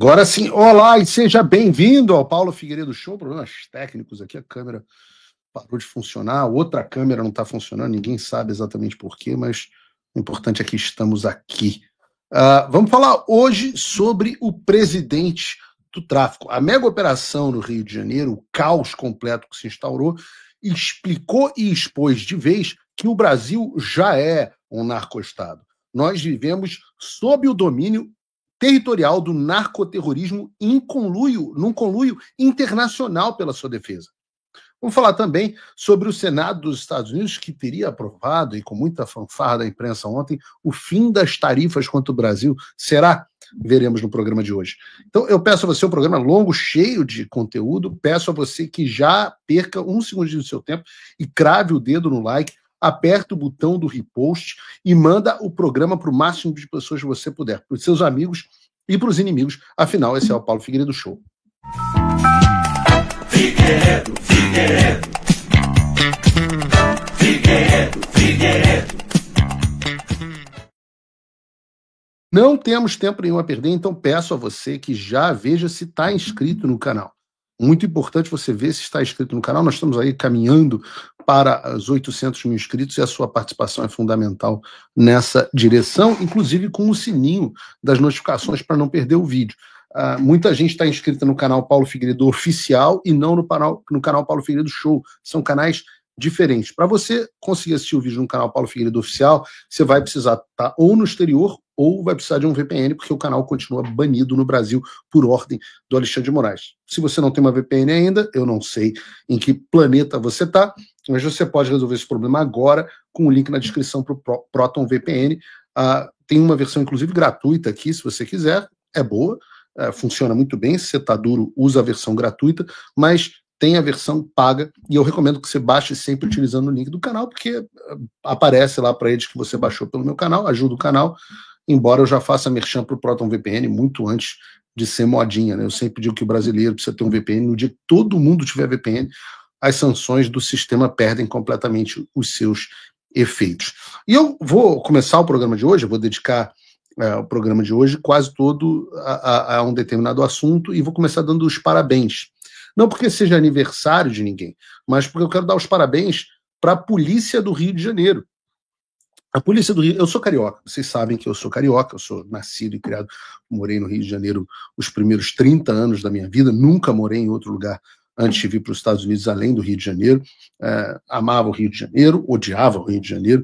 Agora sim, olá e seja bem-vindo ao Paulo Figueiredo Show. Problemas técnicos aqui, a câmera parou de funcionar, outra câmera não está funcionando, ninguém sabe exatamente por quê, mas o importante é que estamos aqui. Vamos falar hoje sobre o presidente do tráfico. A mega operação no Rio de Janeiro, o caos completo que se instaurou, explicou e expôs de vez que o Brasil já é um narcoestado. Nós vivemos sob o domínio territorial do narcoterrorismo num conluio internacional pela sua defesa. Vamos falar também sobre o Senado dos Estados Unidos, que teria aprovado, e com muita fanfarra da imprensa ontem, o fim das tarifas contra o Brasil. Será? Veremos no programa de hoje. Então, eu peço a você, um programa longo, cheio de conteúdo, peço a você que já perca um segundinho do seu tempo e crave o dedo no like, aperta o botão do repost e manda o programa para o máximo de pessoas que você puder, para os seus amigos e para os inimigos. Afinal, esse é o Paulo Figueiredo Show. Figueiredo, Figueiredo. Figueiredo, Figueiredo. Não temos tempo nenhum a perder, então peço a você que já veja se está inscrito no canal. Muito importante você ver se está inscrito no canal. Nós estamos aí caminhando para os 800 mil inscritos e a sua participação é fundamental nessa direção, inclusive com o sininho das notificações para não perder o vídeo. Muita gente está inscrita no canal Paulo Figueiredo Oficial e não no canal Paulo Figueiredo Show. São canais diferentes. Para você conseguir assistir o vídeo no canal Paulo Figueiredo Oficial, você vai precisar estar ou no exterior ou vai precisar de um VPN, porque o canal continua banido no Brasil por ordem do Alexandre de Moraes. Se você não tem uma VPN ainda, eu não sei em que planeta você está, mas você pode resolver esse problema agora com o link na descrição para o Proton VPN. Tem uma versão, inclusive, gratuita aqui, se você quiser. É boa, funciona muito bem. Se você está duro, usa a versão gratuita, mas tem a versão paga, e eu recomendo que você baixe sempre utilizando o link do canal, porque aparece lá para eles que você baixou pelo meu canal, ajuda o canal, embora eu já faça merchan para o Proton VPN muito antes de ser modinha, né? Eu sempre digo que o brasileiro precisa ter um VPN, no dia que todo mundo tiver VPN, as sanções do sistema perdem completamente os seus efeitos. E eu vou começar o programa de hoje, eu vou dedicar o programa de hoje quase todo a um determinado assunto, e vou começar dando os parabéns. Não porque seja aniversário de ninguém, mas porque eu quero dar os parabéns para a Polícia do Rio de Janeiro. A Polícia do Rio... Eu sou carioca, vocês sabem que eu sou carioca, eu sou nascido e criado, morei no Rio de Janeiro os primeiros 30 anos da minha vida, nunca morei em outro lugar antes de vir para os Estados Unidos, além do Rio de Janeiro. Amava o Rio de Janeiro, odiava o Rio de Janeiro,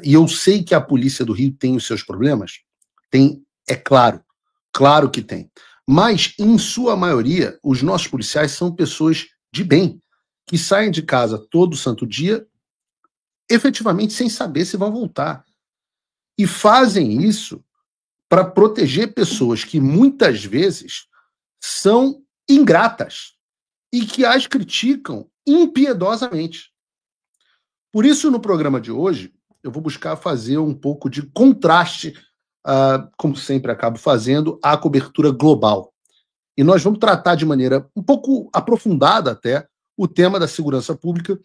e eu sei que a Polícia do Rio tem os seus problemas. Tem, é claro que tem. Mas, em sua maioria, os nossos policiais são pessoas de bem, que saem de casa todo santo dia, efetivamente sem saber se vão voltar. E fazem isso para proteger pessoas que muitas vezes são ingratas e que as criticam impiedosamente. Por isso, no programa de hoje, eu vou buscar fazer um pouco de contraste, como sempre acabo fazendo, à cobertura global. E nós vamos tratar de maneira um pouco aprofundada até o tema da segurança pública,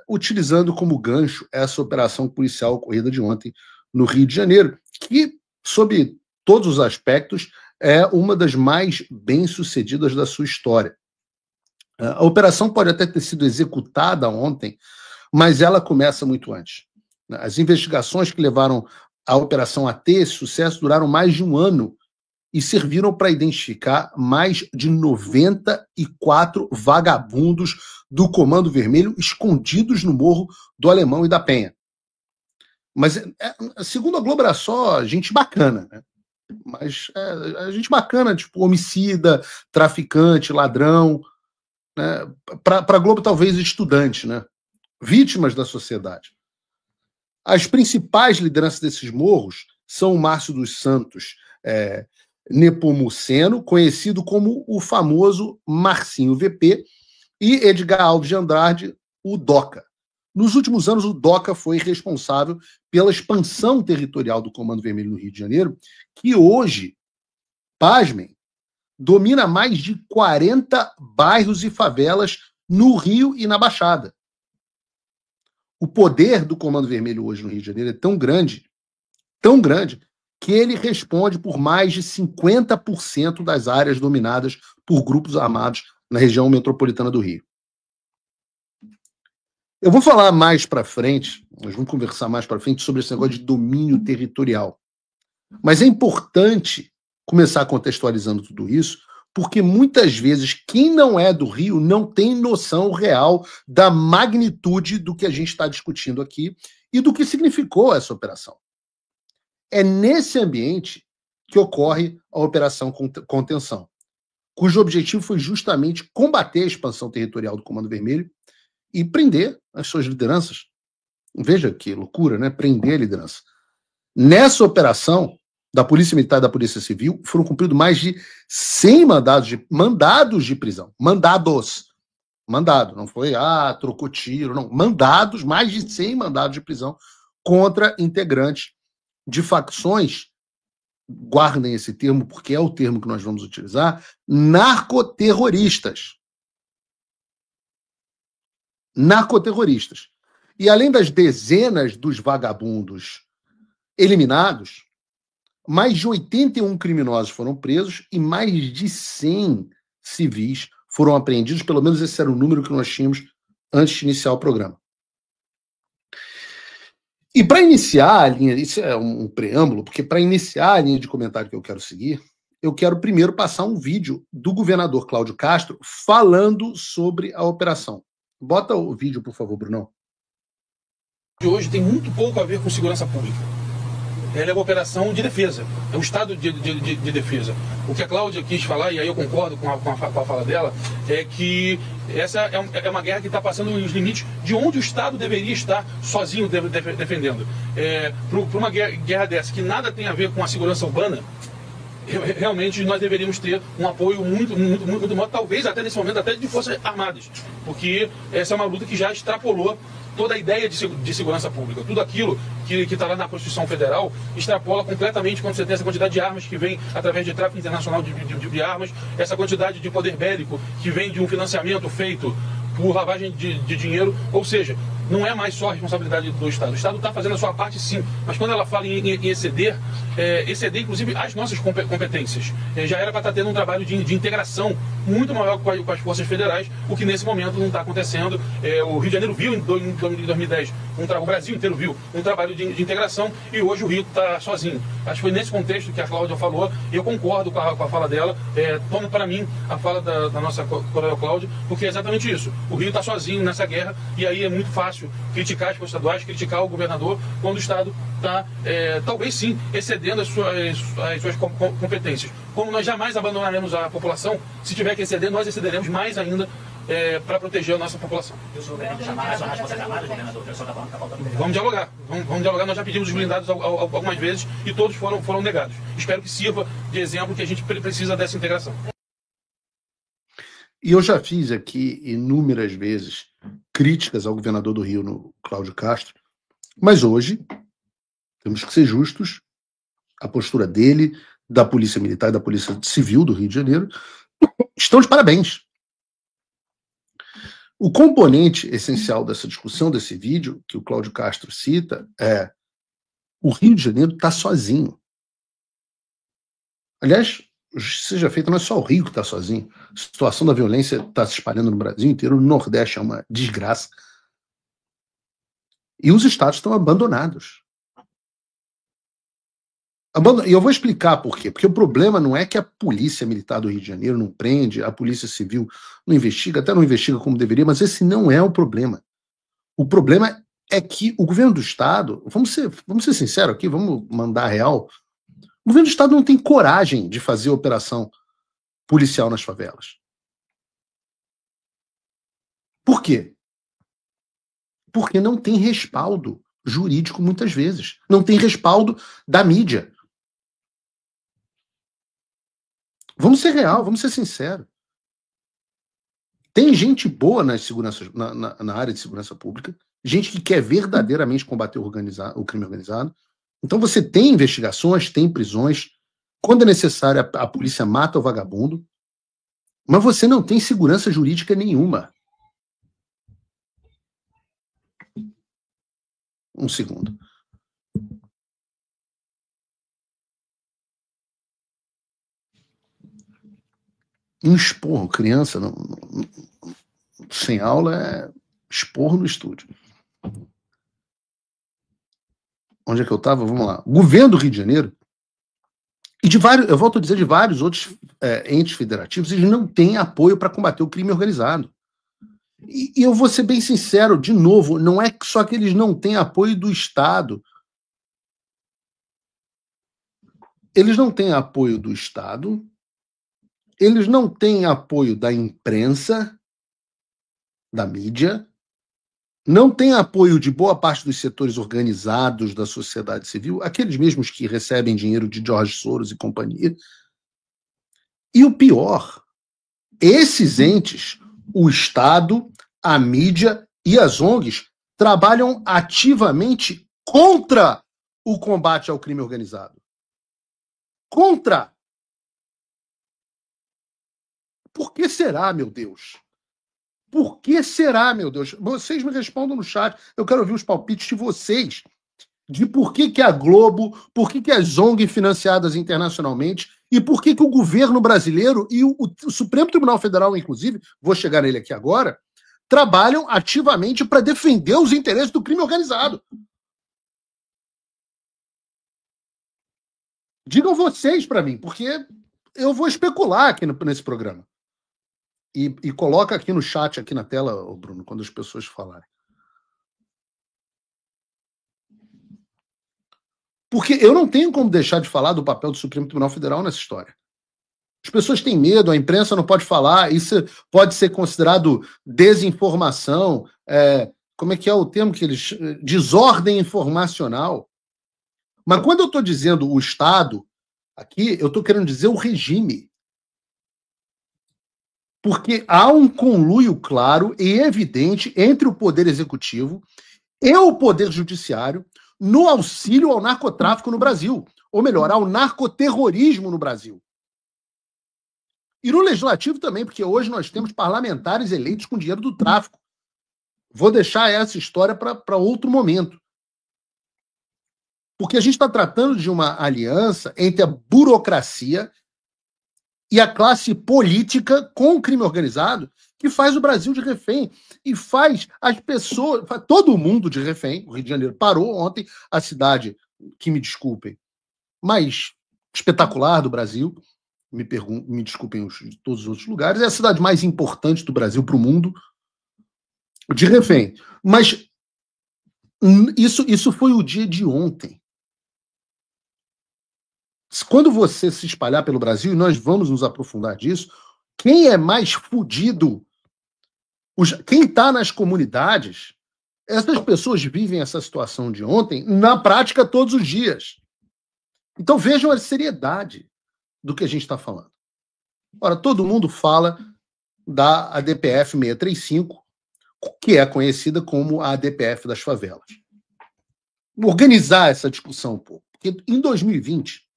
utilizando como gancho essa operação policial ocorrida de ontem no Rio de Janeiro, que, sob todos os aspectos, é uma das mais bem-sucedidas da sua história. A operação pode até ter sido executada ontem, mas ela começa muito antes. As investigações que levaram a operação a ter esse sucesso duraram mais de um ano e serviram para identificar mais de 94 vagabundos do Comando Vermelho escondidos no Morro do Alemão e da Penha. Mas, segundo a Globo, era só gente bacana, né? Mas gente bacana, tipo homicida, traficante, ladrão, né? Para a Globo, talvez estudante, né? Vítimas da sociedade. As principais lideranças desses morros são o Márcio dos Santos Nepomuceno, conhecido como o famoso Marcinho VP, e Edgar Alves de Andrade, o Doca. Nos últimos anos, o Doca foi responsável pela expansão territorial do Comando Vermelho no Rio de Janeiro, que hoje, pasmem, domina mais de 40 bairros e favelas no Rio e na Baixada. O poder do Comando Vermelho hoje no Rio de Janeiro é tão grande, que ele responde por mais de 50% das áreas dominadas por grupos armados na região metropolitana do Rio. Eu vou falar mais para frente, nós vamos conversar mais para frente sobre esse negócio de domínio territorial. Mas é importante começar contextualizando tudo isso, porque muitas vezes quem não é do Rio não tem noção real da magnitude do que a gente está discutindo aqui e do que significou essa operação. É nesse ambiente que ocorre a Operação Contenção, cujo objetivo foi justamente combater a expansão territorial do Comando Vermelho e prender as suas lideranças. Veja que loucura, né? Prender a liderança. Nessa operação da Polícia Militar e da Polícia Civil, foram cumpridos mais de 100 mandados de prisão. Mandado, não foi, trocou tiro, não. Mandados, mais de 100 mandados de prisão contra integrantes de facções, guardem esse termo, porque é o termo que nós vamos utilizar, narcoterroristas. Narcoterroristas. E além das dezenas dos vagabundos eliminados, mais de 81 criminosos foram presos e mais de 100 civis foram apreendidos. Pelo menos esse era o número que nós tínhamos antes de iniciar o programa. E para iniciar a linha, isso é um preâmbulo, porque para iniciar a linha de comentário que eu quero seguir, eu quero primeiro passar um vídeo do governador Cláudio Castro falando sobre a operação. Bota o vídeo, por favor, Brunão. De hoje tem muito pouco a ver com segurança pública. Ela é uma operação de defesa, é um estado de defesa. O que a Cláudia quis falar, e aí eu concordo com a fala dela, é que essa é uma guerra que está passando os limites de onde o Estado deveria estar sozinho defendendo. Para uma guerra dessa, que nada tem a ver com a segurança urbana, realmente nós deveríamos ter um apoio muito maior, talvez até nesse momento, até de forças armadas, porque essa é uma luta que já extrapolou toda a ideia de segurança pública. Tudo aquilo que está lá na Constituição Federal extrapola completamente quando você tem essa quantidade de armas que vem através de tráfico internacional de armas, essa quantidade de poder bélico que vem de um financiamento feito por lavagem de dinheiro, ou seja, não é mais só a responsabilidade do Estado. O Estado está fazendo a sua parte, sim, mas quando ela fala em exceder inclusive as nossas competências. Já era para estar tendo um trabalho de integração muito maior com as forças federais, o que nesse momento não está acontecendo. O Rio de Janeiro viu em 2010, o Brasil inteiro viu um trabalho de integração, e hoje o Rio está sozinho. Acho que foi nesse contexto que a Cláudia falou, e eu concordo com a fala dela. Tomo para mim a fala da nossa coronel Cláudia, porque é exatamente isso. O Rio está sozinho nessa guerra, e aí é muito fácil criticar as forças estaduais, criticar o governador, quando o Estado está, talvez sim, excedendo as suas competências. Como nós jamais abandonaremos a população, se tiver que exceder, nós excederemos mais ainda para proteger a nossa população. Vamos dialogar, vamos dialogar. Nós já pedimos os blindados algumas vezes e todos foram negados. Espero que sirva de exemplo que a gente precisa dessa integração. E eu já fiz aqui inúmeras vezes críticas ao governador do Rio, no Cláudio Castro, mas hoje temos que ser justos. A postura dele, da Polícia Militar e da Polícia Civil do Rio de Janeiro estão de parabéns. O componente essencial dessa discussão, desse vídeo, que o Cláudio Castro cita, é: o Rio de Janeiro está sozinho. Aliás, seja feito, não é só o Rio que está sozinho. A situação da violência está se espalhando no Brasil inteiro, no Nordeste é uma desgraça. E os estados estão abandonados. E eu vou explicar por quê. Porque o problema não é que a Polícia Militar do Rio de Janeiro não prende, a Polícia Civil não investiga, até não investiga como deveria, mas esse não é o problema. O problema é que o governo do Estado, vamos ser sinceros aqui, vamos mandar a real, o governo do Estado não tem coragem de fazer operação policial nas favelas. Por quê? Porque não tem respaldo jurídico muitas vezes. Não tem respaldo da mídia. Vamos ser real, vamos ser sinceros. Tem gente boa na área de segurança pública, gente que quer verdadeiramente combater o crime organizado. Então você tem investigações, tem prisões. Quando é necessário, a polícia mata o vagabundo. Mas você não tem segurança jurídica nenhuma. Um segundo. Um esporro, criança sem aula é esporro no estúdio. Onde é que eu estava? Vamos lá. O governo do Rio de Janeiro e de vários, eu volto a dizer, de vários outros entes federativos, eles não têm apoio para combater o crime organizado. E eu vou ser bem sincero, de novo, não é só que eles não têm apoio do Estado. Eles não têm apoio do Estado, eles não têm apoio da imprensa, da mídia, não tem apoio de boa parte dos setores organizados da sociedade civil, aqueles mesmos que recebem dinheiro de George Soros e companhia. E o pior, esses entes, o Estado, a mídia e as ONGs, trabalham ativamente contra o combate ao crime organizado. Contra! Por que será, meu Deus? Por que será, meu Deus? Vocês me respondam no chat. Eu quero ouvir os palpites de vocês. De por que a Globo, por que as ONGs financiadas internacionalmente e por que o governo brasileiro e o Supremo Tribunal Federal, inclusive, vou chegar nele aqui agora, trabalham ativamente para defender os interesses do crime organizado. Digam vocês para mim, porque eu vou especular aqui nesse programa. E coloca aqui no chat, aqui na tela, Bruno, quando as pessoas falarem. Porque eu não tenho como deixar de falar do papel do Supremo Tribunal Federal nessa história. As pessoas têm medo, a imprensa não pode falar, isso pode ser considerado desinformação, como é que é o termo que eles... desordem informacional. Mas quando eu estou dizendo o Estado, aqui, eu estou querendo dizer o regime. Porque há um conluio claro e evidente entre o Poder Executivo e o Poder Judiciário no auxílio ao narcotráfico no Brasil. Ou melhor, ao narcoterrorismo no Brasil. E no Legislativo também, porque hoje nós temos parlamentares eleitos com dinheiro do tráfico. Vou deixar essa história para outro momento. Porque a gente está tratando de uma aliança entre a burocracia e a classe política com o crime organizado que faz o Brasil de refém e faz as pessoas, faz todo mundo de refém. O Rio de Janeiro parou ontem, a cidade, que me desculpem, mais espetacular do Brasil, me desculpem todos os outros lugares, é a cidade mais importante do Brasil para o mundo de refém. Mas isso foi o dia de ontem. Quando você se espalhar pelo Brasil, e nós vamos nos aprofundar disso, quem é mais fudido, quem está nas comunidades, essas pessoas vivem essa situação de ontem na prática todos os dias. Então vejam a seriedade do que a gente está falando. Ora, todo mundo fala da ADPF 635, que é conhecida como a ADPF das favelas. Organizar essa discussão um pouco. Porque em 2020,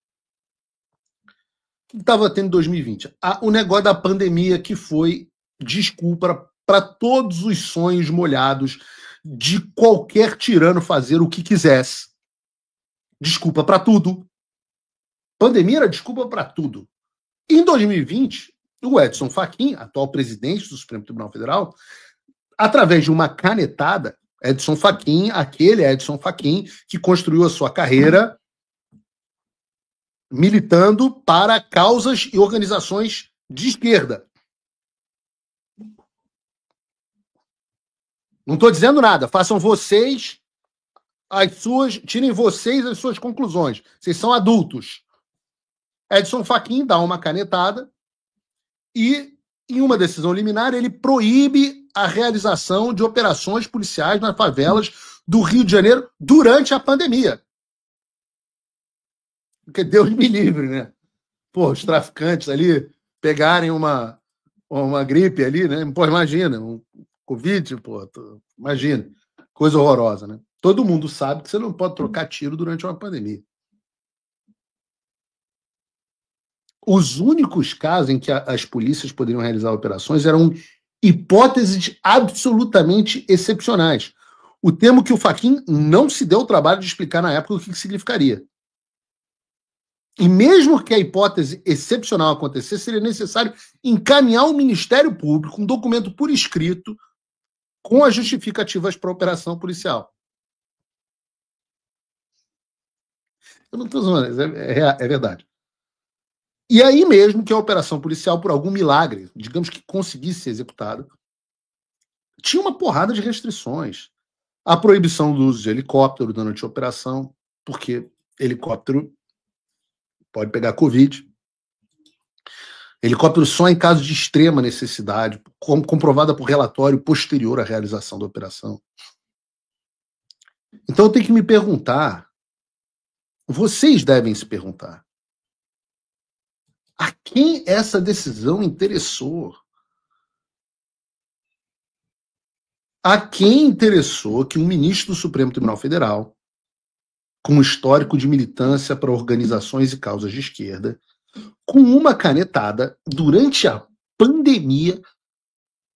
o que estava tendo em 2020? O negócio da pandemia que foi desculpa para todos os sonhos molhados de qualquer tirano fazer o que quisesse. Desculpa para tudo. Pandemia era desculpa para tudo. Em 2020, o Edson Fachin, atual presidente do Supremo Tribunal Federal, através de uma canetada, Edson Fachin, aquele Edson Fachin que construiu a sua carreira militando para causas e organizações de esquerda. Não estou dizendo nada. Façam vocês tirem vocês as suas conclusões. Vocês são adultos. Edson Fachin dá uma canetada e, em uma decisão liminar, ele proíbe a realização de operações policiais nas favelas do Rio de Janeiro durante a pandemia. Porque Deus me livre, né? Pô, os traficantes ali pegarem uma gripe ali, né? Pô, imagina, um Covid, pô, imagina. Coisa horrorosa, né? Todo mundo sabe que você não pode trocar tiro durante uma pandemia. Os únicos casos em que as polícias poderiam realizar operações eram hipóteses absolutamente excepcionais. O termo que o Fachin não se deu o trabalho de explicar na época o que significaria. E mesmo que a hipótese excepcional acontecesse, seria necessário encaminhar ao Ministério Público um documento por escrito com as justificativas para a operação policial. Eu não estou zoando, é verdade. E aí mesmo que a operação policial, por algum milagre, digamos que conseguisse ser executada, tinha uma porrada de restrições. A proibição do uso de helicóptero durante a operação, porque helicóptero pode pegar Covid. Helicóptero só em caso de extrema necessidade, comprovada por relatório posterior à realização da operação. Então eu tenho que me perguntar, vocês devem se perguntar, a quem essa decisão interessou? A quem interessou que um ministro do Supremo Tribunal Federal, com um histórico de militância para organizações e causas de esquerda, com uma canetada durante a pandemia,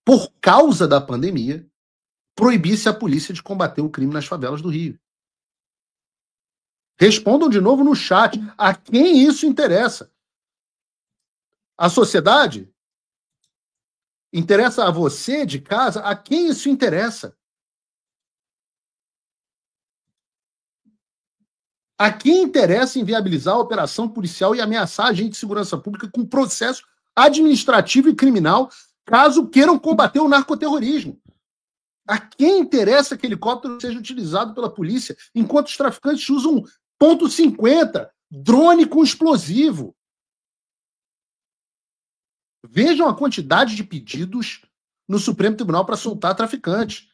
por causa da pandemia, proibisse a polícia de combater o crime nas favelas do Rio? Respondam de novo no chat. A quem isso interessa? A sociedade? Interessa a você de casa? A quem isso interessa? A quem interessa inviabilizar a operação policial e ameaçar agente de segurança pública com processo administrativo e criminal, caso queiram combater o narcoterrorismo? A quem interessa que helicóptero seja utilizado pela polícia enquanto os traficantes usam .50, drone com explosivo? Vejam a quantidade de pedidos no Supremo Tribunal para soltar traficantes.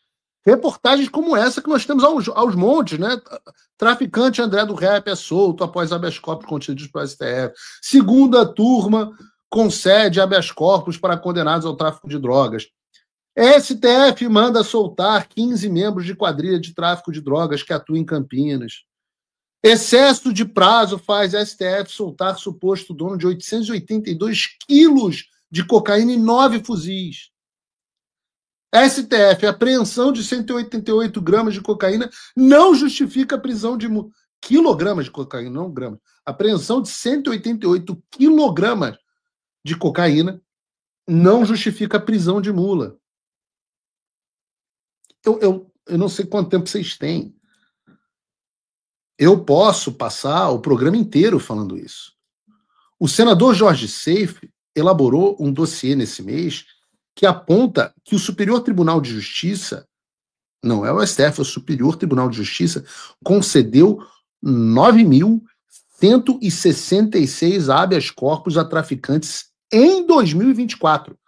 Reportagens como essa que nós temos aos montes, né? Traficante André do Rap é solto após habeas corpus concedidos pelo STF. Segunda turma concede habeas corpus para condenados ao tráfico de drogas. STF manda soltar 15 membros de quadrilha de tráfico de drogas que atuam em Campinas. Excesso de prazo faz STF soltar suposto dono de 882 quilos de cocaína e 9 fuzis. STF, apreensão de 188 gramas de cocaína não justifica a prisão de quilogramas de cocaína, não gramas. Apreensão de 188 quilogramas de cocaína não justifica a prisão de mula. Eu não sei quanto tempo vocês têm. Eu posso passar o programa inteiro falando isso. O senador Jorge Seife elaborou um dossiê nesse mês que aponta que o Superior Tribunal de Justiça, não é o STF, é o Superior Tribunal de Justiça, concedeu 9.166 habeas corpus a traficantes em 2024.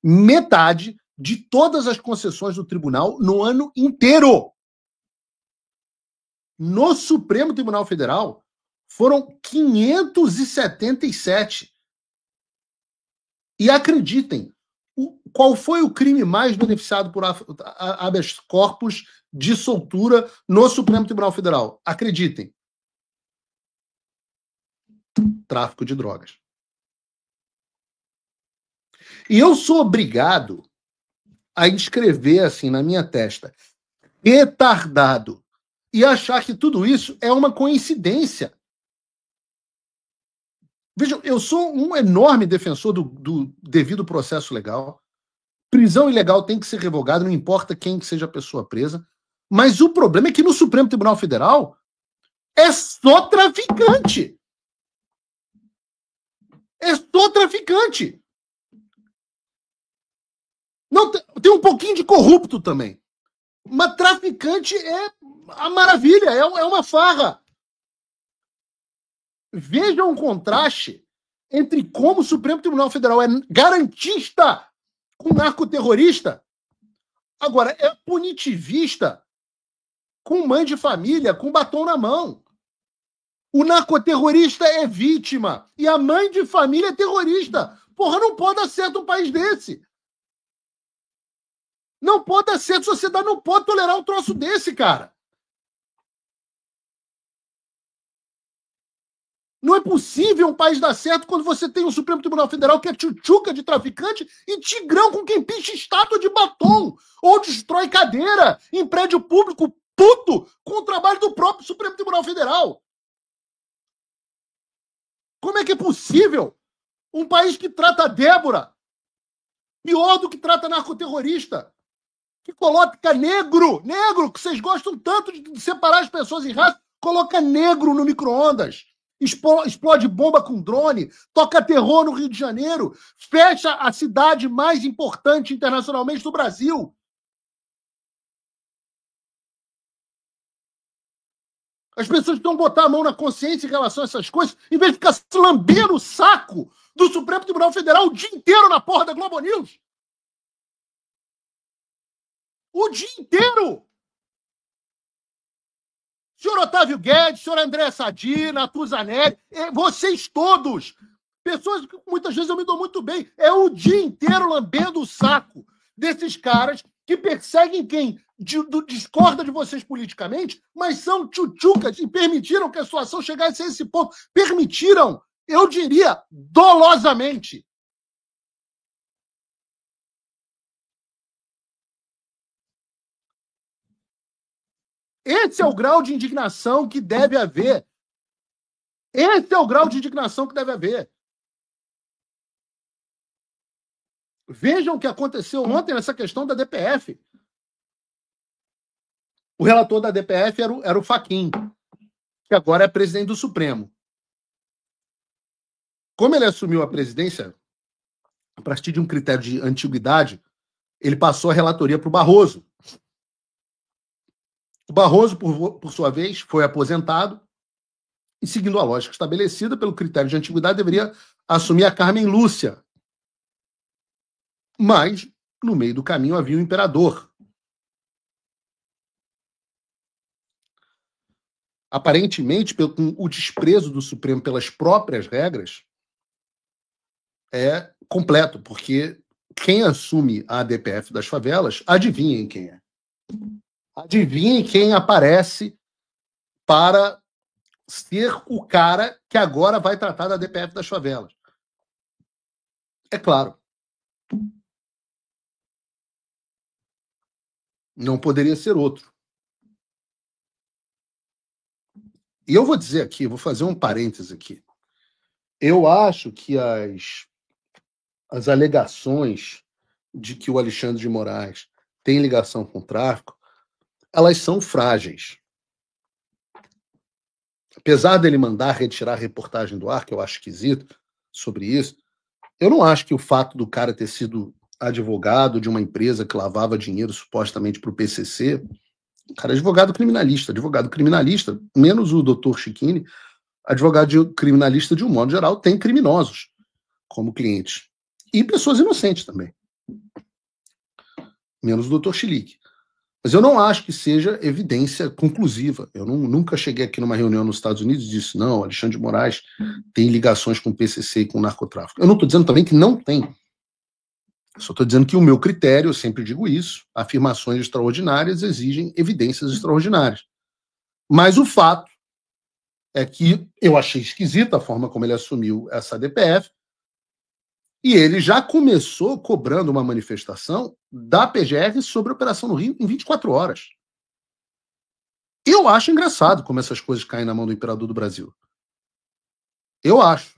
Metade de todas as concessões do tribunal no ano inteiro. No Supremo Tribunal Federal, foram 577. E acreditem, qual foi o crime mais beneficiado por habeas corpus de soltura no Supremo Tribunal Federal? Acreditem. Tráfico de drogas. E eu sou obrigado a escrever assim na minha testa, retardado, e achar que tudo isso é uma coincidência. Vejam, eu sou um enorme defensor do devido processo legal. Prisão ilegal tem que ser revogada, não importa quem que seja a pessoa presa. Mas o problema é que no Supremo Tribunal Federal é só traficante. É só traficante. Não, tem um pouquinho de corrupto também. Mas traficante é a maravilha, é uma farra. Vejam um contraste entre como o Supremo Tribunal Federal é garantista com narcoterrorista, agora é punitivista com mãe de família, com batom na mão. O narcoterrorista é vítima e a mãe de família é terrorista. Porra, não pode dar certo um país desse. Não pode dar certo, a sociedade não pode tolerar um troço desse, cara. Não é possível um país dar certo quando você tem um Supremo Tribunal Federal que é tchutchuca de traficante e tigrão com quem picha estátua de batom ou destrói cadeira em prédio público, puto, com o trabalho do próprio Supremo Tribunal Federal. Como é que é possível um país que trata a Débora pior do que trata narcoterrorista? Que coloca negro, que vocês gostam tanto de separar as pessoas em raça, coloca negro no micro-ondas. Explode bomba com drone, toca terror no Rio de Janeiro, fecha a cidade mais importante internacionalmente do Brasil. As pessoas estão botando a mão na consciência em relação a essas coisas, em vez de ficar se lambendo o saco do Supremo Tribunal Federal o dia inteiro na porra da Globo News. O dia inteiro. senhor Otávio Guedes, senhor André Sadi, Natuzanelli, vocês todos, pessoas que muitas vezes eu me dou muito bem, é o dia inteiro lambendo o saco desses caras que perseguem quem discorda de vocês politicamente, mas são tchutchucas e permitiram que a situação chegasse a esse ponto. Permitiram, eu diria, dolosamente. Esse é o grau de indignação que deve haver. Esse é o grau de indignação que deve haver. Vejam o que aconteceu ontem nessa questão da DPF. O relator da DPF era o Fachin, que agora é presidente do Supremo. Como ele assumiu a presidência, a partir de um critério de antiguidade, ele passou a relatoria para o Barroso. O Barroso, por sua vez, foi aposentado e, seguindo a lógica estabelecida pelo critério de antiguidade, deveria assumir a Carmen Lúcia. Mas, no meio do caminho, havia um imperador. Aparentemente, com o desprezo do Supremo pelas próprias regras, é completo, porque quem assume a ADPF das favelas, adivinhem quem é. Adivinhem quem aparece para ser o cara que agora vai tratar da ADPF das favelas. É claro. Não poderia ser outro. E eu vou dizer aqui, vou fazer um parêntese aqui. Eu acho que as alegações de que o Alexandre de Moraes tem ligação com o tráfico, elas são frágeis. Apesar dele mandar retirar a reportagem do ar, que eu acho esquisito sobre isso, eu não acho que o fato do cara ter sido advogado de uma empresa que lavava dinheiro supostamente para o PCC, o cara é advogado criminalista, menos o doutor Chiquini, advogado criminalista de um modo geral, tem criminosos como clientes. E pessoas inocentes também. Menos o doutor Chilique. Mas eu não acho que seja evidência conclusiva. Eu nunca cheguei aqui numa reunião nos Estados Unidos e disse, não, Alexandre de Moraes tem ligações com o PCC e com o narcotráfico. Eu não estou dizendo também que não tem. Eu só estou dizendo que o meu critério, eu sempre digo isso, afirmações extraordinárias exigem evidências extraordinárias. Mas o fato é que eu achei esquisita a forma como ele assumiu essa DPF, e ele já começou cobrando uma manifestação da PGR sobre a Operação no Rio em 24 horas. Eu acho engraçado como essas coisas caem na mão do imperador do Brasil. Eu acho.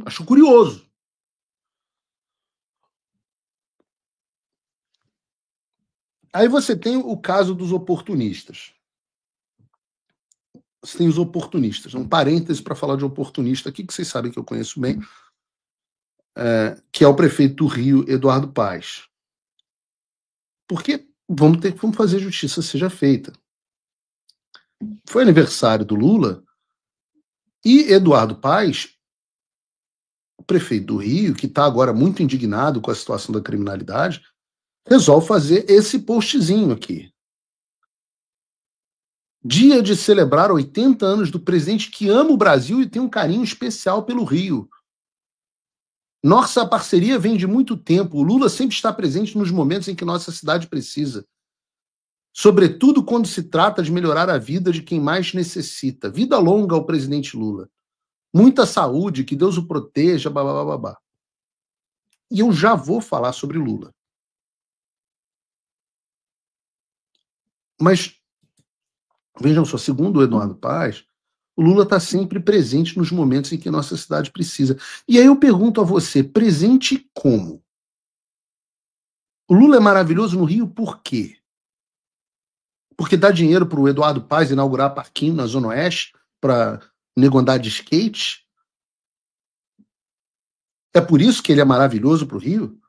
Acho curioso. Aí você tem o caso dos oportunistas. Você tem os oportunistas. Um parêntese para falar de oportunista aqui, que vocês sabem que eu conheço bem, que é o prefeito do Rio, Eduardo Paes. Porque vamos fazer justiça seja feita. Foi aniversário do Lula e Eduardo Paes, o prefeito do Rio, que está agora muito indignado com a situação da criminalidade, resolve fazer esse postzinho aqui. Dia de celebrar 80 anos do presidente que ama o Brasil e tem um carinho especial pelo Rio. Nossa parceria vem de muito tempo. O Lula sempre está presente nos momentos em que nossa cidade precisa. Sobretudo quando se trata de melhorar a vida de quem mais necessita. Vida longa ao presidente Lula. Muita saúde, que Deus o proteja, babá. E eu já vou falar sobre Lula. Mas, vejam só, segundo o Eduardo Paes, o Lula está sempre presente nos momentos em que nossa cidade precisa. E aí eu pergunto a você, presente como? O Lula é maravilhoso no Rio por quê? Porque dá dinheiro para o Eduardo Paes inaugurar parquinho na Zona Oeste para nego andar de skate? É por isso que ele é maravilhoso para o Rio?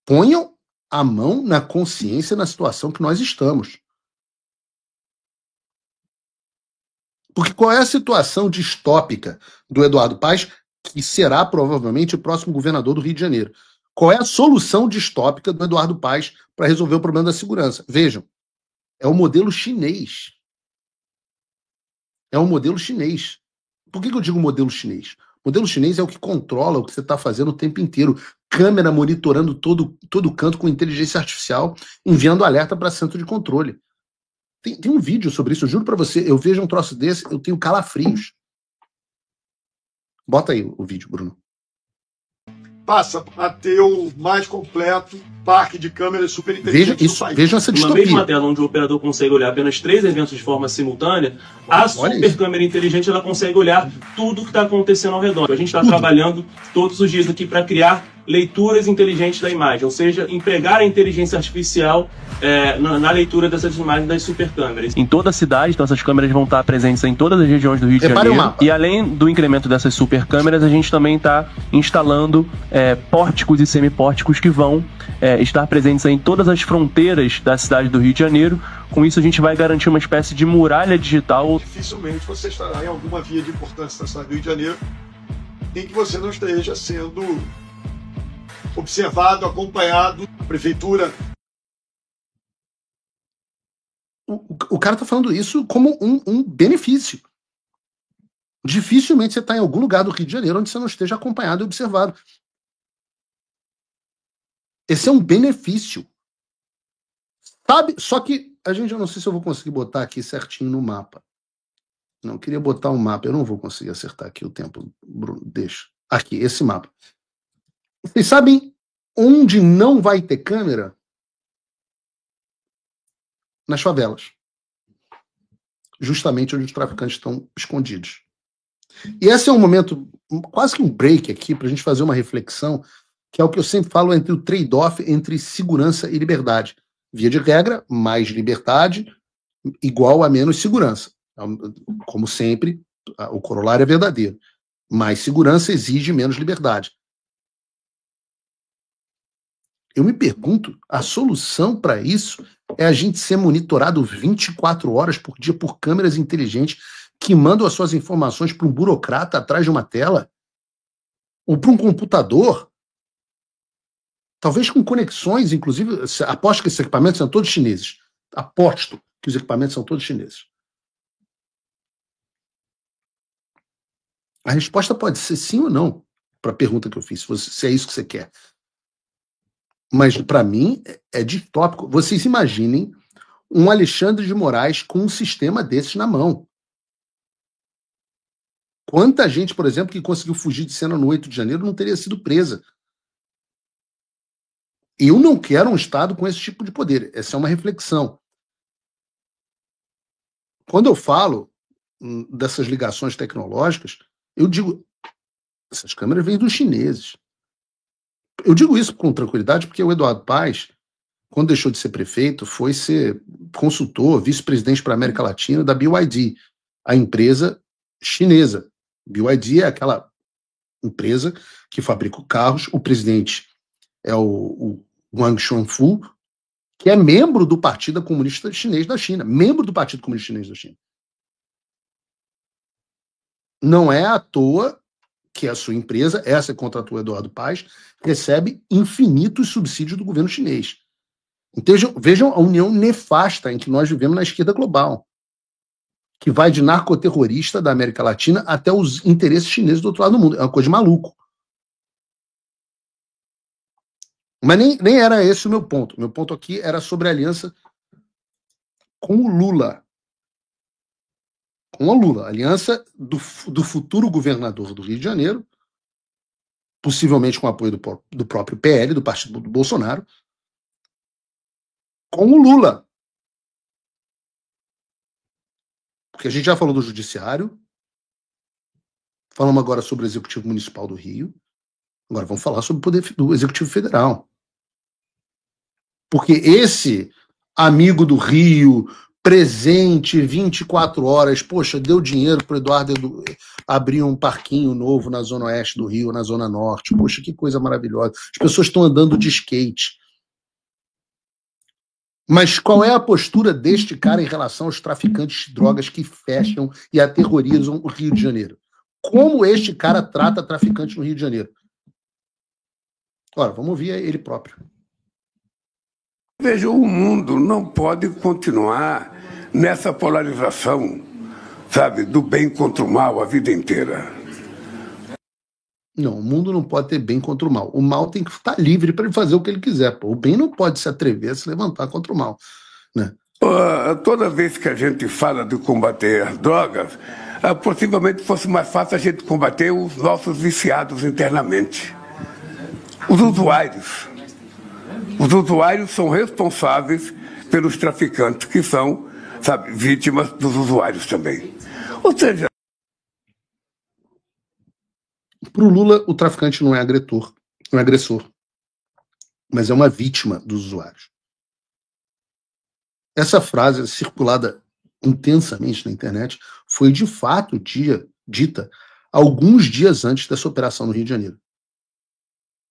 Ponham a mão na consciência na situação que nós estamos. Porque qual é a situação distópica do Eduardo Paes, que será provavelmente o próximo governador do Rio de Janeiro? Qual é a solução distópica do Eduardo Paes para resolver o problema da segurança? Vejam, É o modelo chinês. É o modelo chinês. Por que eu digo modelo chinês? O modelo chinês é o que controla o que você está fazendo o tempo inteiro. Câmera monitorando todo canto com inteligência artificial, enviando alerta para centro de controle. Tem um vídeo sobre isso, eu juro para você. Eu vejo um troço desse, eu tenho calafrios. Bota aí o vídeo, Bruno. Passa a ter o mais completo parque de câmeras super inteligentes do país. Vejam essa distopia. Uma mesma tela onde o operador consegue olhar apenas 3 eventos de forma simultânea, a super câmera inteligente ela consegue olhar tudo que está acontecendo ao redor. A gente está trabalhando todos os dias aqui para criar leituras inteligentes da imagem, ou seja, empregar a inteligência artificial na leitura dessas imagens das super câmeras. Em toda a cidade, então essas câmeras vão estar presentes em todas as regiões do Rio de Janeiro. E além do incremento dessas super câmeras, a gente também está instalando pórticos e semipórticos que vão estar presentes em todas as fronteiras da cidade do Rio de Janeiro. Com isso, a gente vai garantir uma espécie de muralha digital. Dificilmente você estará em alguma via de importância da cidade do Rio de Janeiro em que você não esteja sendo observado, acompanhado. A prefeitura... O cara está falando isso como um benefício. Dificilmente você está em algum lugar do Rio de Janeiro onde você não esteja acompanhado e observado. Esse é um benefício. Sabe? Só que a gente, eu não sei se eu vou conseguir botar aqui certinho no mapa. Não, eu queria botar um mapa. Eu não vou conseguir acertar aqui o tempo, Bruno. Deixa. Aqui, esse mapa. Vocês sabem onde não vai ter câmera? Nas favelas. Justamente onde os traficantes estão escondidos. E esse é um momento, quase que um break aqui, para a gente fazer uma reflexão, que é o que eu sempre falo entre o trade-off entre segurança e liberdade. Via de regra, mais liberdade igual a menos segurança. Como sempre, o corolário é verdadeiro. Mais segurança exige menos liberdade. Eu me pergunto, a solução para isso é a gente ser monitorado 24 horas por dia por câmeras inteligentes que mandam as suas informações para um burocrata atrás de uma tela? Ou para um computador? Talvez com conexões, inclusive, aposto que esses equipamentos são todos chineses. Aposto que os equipamentos são todos chineses. A resposta pode ser sim ou não para a pergunta que eu fiz, se é isso que você quer. Mas, para mim, é distópico. Vocês imaginem um Alexandre de Moraes com um sistema desses na mão. Quanta gente, por exemplo, que conseguiu fugir de cena no 8 de janeiro não teria sido presa. Eu não quero um Estado com esse tipo de poder. Essa é uma reflexão. Quando eu falo dessas ligações tecnológicas, eu digo, essas câmeras vêm dos chineses. Eu digo isso com tranquilidade porque o Eduardo Paes, quando deixou de ser prefeito, foi ser consultor, vice-presidente para a América Latina da BYD, a empresa chinesa. BYD é aquela empresa que fabrica carros. O presidente é o Wang Xuanfu, que é membro do Partido Comunista Chinês da China. Membro do Partido Comunista Chinês da China. Não é à toa que a sua empresa, essa que contratou o Eduardo Paes, recebe infinitos subsídios do governo chinês. Então, vejam a união nefasta em que nós vivemos na esquerda global, que vai de narcoterrorista da América Latina até os interesses chineses do outro lado do mundo. É uma coisa de maluco. Mas nem era esse o meu ponto. O meu ponto aqui era sobre a aliança com o Lula. Com o Lula. Aliança do futuro governador do Rio de Janeiro, possivelmente com apoio do próprio PL, do partido do Bolsonaro, com o Lula. Porque a gente já falou do judiciário, falamos agora sobre o Executivo Municipal do Rio, agora vamos falar sobre o poder do Executivo Federal. Porque esse amigo do Rio, presente 24 horas, poxa, deu dinheiro para o Eduardo abrir um parquinho novo na zona oeste do Rio, na zona norte, poxa, que coisa maravilhosa. As pessoas estão andando de skate. Mas qual é a postura deste cara em relação aos traficantes de drogas que fecham e aterrorizam o Rio de Janeiro? Como este cara trata traficantes no Rio de Janeiro? Ora, vamos ouvir ele próprio. veja, o mundo não pode continuar nessa polarização, sabe, do bem contra o mal a vida inteira. Não, o mundo não pode ter bem contra o mal. O mal tem que estar livre para ele fazer o que ele quiser. Pô. O bem não pode se atrever a se levantar contra o mal, né? Toda vez que a gente fala de combater as drogas, possivelmente fosse mais fácil a gente combater os nossos viciados internamente. Os usuários. Os usuários são responsáveis pelos traficantes, que são, sabe, vítimas dos usuários também. Ou seja... Para o Lula, o traficante não é agressor, mas é uma vítima dos usuários. Essa frase, circulada intensamente na internet, foi de fato dita alguns dias antes dessa operação no Rio de Janeiro.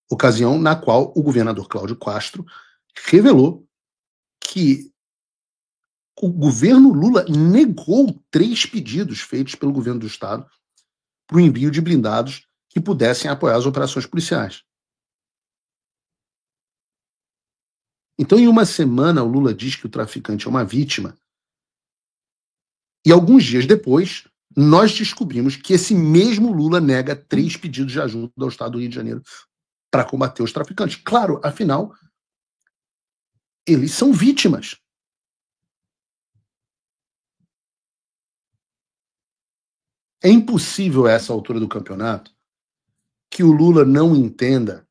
Ocasião na qual o governador Cláudio Castro revelou que o governo Lula negou 3 pedidos feitos pelo governo do Estado para o envio de blindados que pudessem apoiar as operações policiais. Então, em uma semana, o Lula diz que o traficante é uma vítima. E alguns dias depois, nós descobrimos que esse mesmo Lula nega 3 pedidos de ajuda ao Estado do Rio de Janeiro para combater os traficantes. Claro, afinal, eles são vítimas. É impossível, a essa altura do campeonato, que o Lula não entenda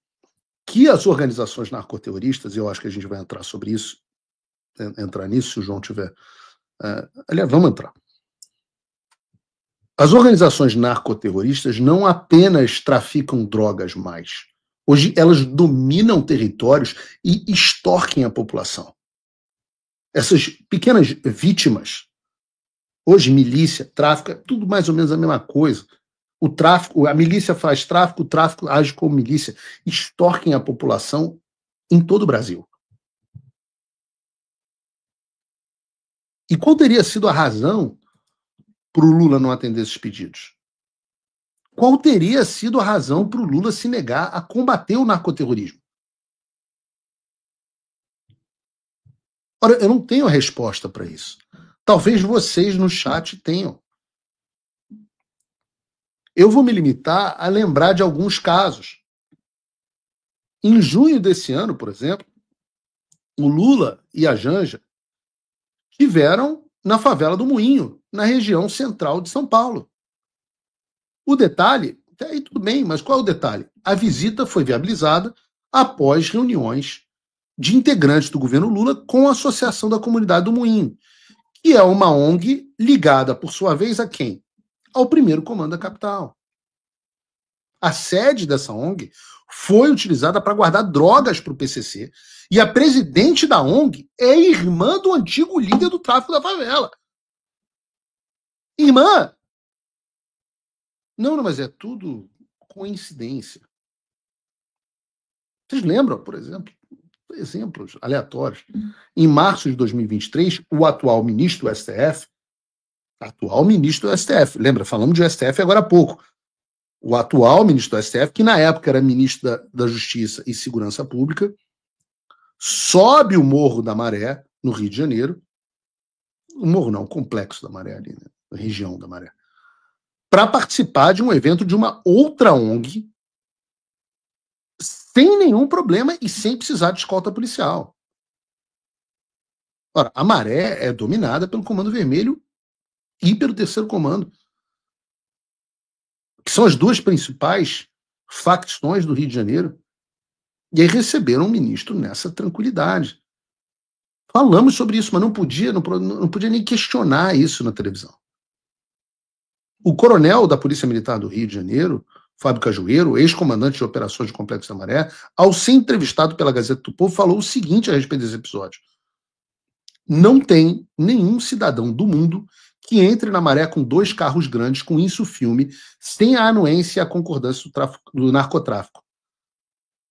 que as organizações narcoterroristas, e eu acho que a gente vai entrar sobre isso, entrar nisso, se o João tiver... aliás, vamos entrar. As organizações narcoterroristas não apenas traficam drogas mais. Hoje elas dominam territórios e extorquem a população. Essas pequenas vítimas, hoje milícia, tráfico, é tudo mais ou menos a mesma coisa. O tráfico, a milícia faz tráfico, o tráfico age como milícia, extorquem a população em todo o Brasil. E qual teria sido a razão para o Lula não atender esses pedidos? Qual teria sido a razão para o Lula se negar a combater o narcoterrorismo? Ora, eu não tenho a resposta para isso. Talvez vocês no chat tenham. Eu vou me limitar a lembrar de alguns casos. Em junho desse ano, por exemplo, o Lula e a Janja estiveram na favela do Moinho, na região central de São Paulo. O detalhe, até aí tudo bem, mas qual é o detalhe? A visita foi viabilizada após reuniões de integrantes do governo Lula com a Associação da Comunidade do Moinho, que é uma ONG ligada, por sua vez, a quem? Ao primeiro comando da capital. A sede dessa ONG foi utilizada para guardar drogas para o PCC e a presidente da ONG é irmã do antigo líder do tráfico da favela. Irmã! Não, mas é tudo coincidência. Vocês lembram, por exemplo, exemplos aleatórios. Em março de 2023, o atual ministro do STF, lembra, falamos de STF agora há pouco, o atual ministro do STF, que na época era ministro da Justiça e Segurança Pública, sobe o Morro da Maré, no Rio de Janeiro, o morro não, o complexo da Maré ali, né? A região da Maré, para participar de um evento de uma outra ONG, sem nenhum problema e sem precisar de escolta policial. Ora, a Maré é dominada pelo Comando Vermelho e pelo Terceiro Comando, que são as duas principais facções do Rio de Janeiro, e aí receberam um ministro nessa tranquilidade. Falamos sobre isso, mas não podia nem questionar isso na televisão. O coronel da Polícia Militar do Rio de Janeiro, Fábio Cajueiro, ex-comandante de operações do Complexo da Maré, ao ser entrevistado pela Gazeta do Povo, falou o seguinte a respeito desse episódio: não tem nenhum cidadão do mundo que entre na Maré com 2 carros grandes com isso filme, sem a anuência e a concordância do narcotráfico.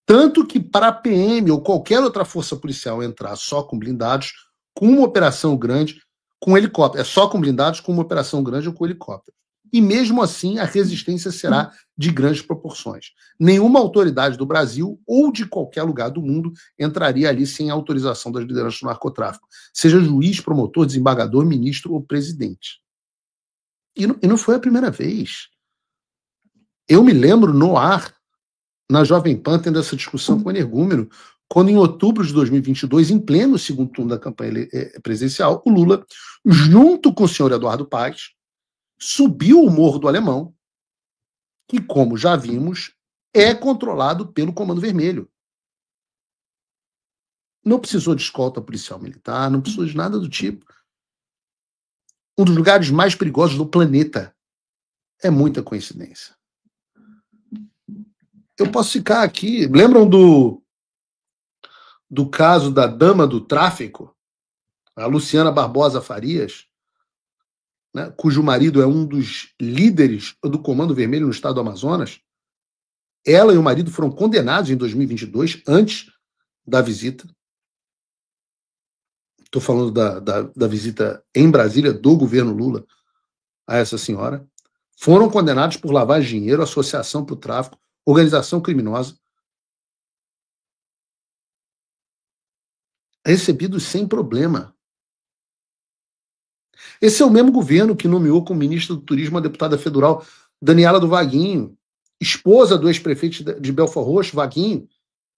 Tanto que para a PM ou qualquer outra força policial entrar só com blindados, com uma operação grande, com helicóptero, é só com blindados, com uma operação grande ou com helicóptero. e mesmo assim a resistência será de grandes proporções. Nenhuma autoridade do Brasil ou de qualquer lugar do mundo entraria ali sem autorização das lideranças do narcotráfico, seja juiz, promotor, desembargador, ministro ou presidente. E não foi a primeira vez. Eu me lembro no ar, na Jovem Pan, tendo essa discussão com o energúmeno, quando em outubro de 2022, em pleno segundo turno da campanha presidencial, o Lula, junto com o senhor Eduardo Paes, subiu o Morro do Alemão, que, como já vimos, é controlado pelo Comando Vermelho. Não precisou de escolta policial militar, não precisou de nada do tipo. Um dos lugares mais perigosos do planeta. É muita coincidência. Eu posso ficar aqui... Lembram do caso da dama do tráfico? A Luciana Barbosa Farias, né, cujo marido é um dos líderes do Comando Vermelho no estado do Amazonas. Ela e o marido foram condenados em 2022, antes da visita. Estou falando da visita em Brasília do governo Lula a essa senhora. Foram condenados por lavagem de dinheiro, associação para o tráfico, organização criminosa. Recebidos sem problema. Esse é o mesmo governo que nomeou como ministra do Turismo a deputada federal Daniela do Vaguinho, esposa do ex-prefeito de Belford Roxo, Vaguinho,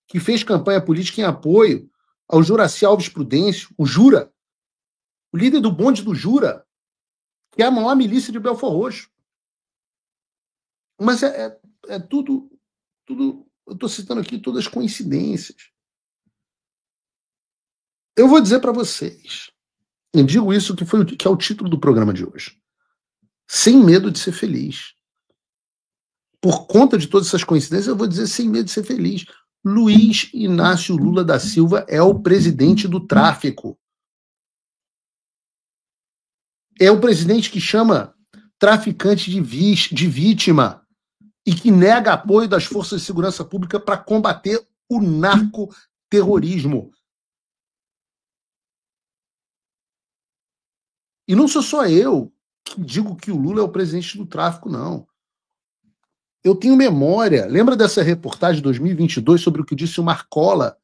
que fez campanha política em apoio ao Juraci Alves Prudêncio, o Jura, o líder do bonde do Jura, que é a maior milícia de Belford Roxo. Mas é tudo, eu estou citando aqui todas as coincidências. Eu vou dizer para vocês, eu digo isso que é o título do programa de hoje. Sem medo de ser feliz. Por conta de todas essas coincidências, eu vou dizer sem medo de ser feliz. Luiz Inácio Lula da Silva é o presidente do tráfico. É o presidente que chama traficante de vítima e que nega apoio das forças de segurança pública para combater o narcoterrorismo. E não sou só eu que digo que o Lula é o presidente do tráfico, não. Eu tenho memória. Lembra dessa reportagem de 2022 sobre o que disse o Marcola,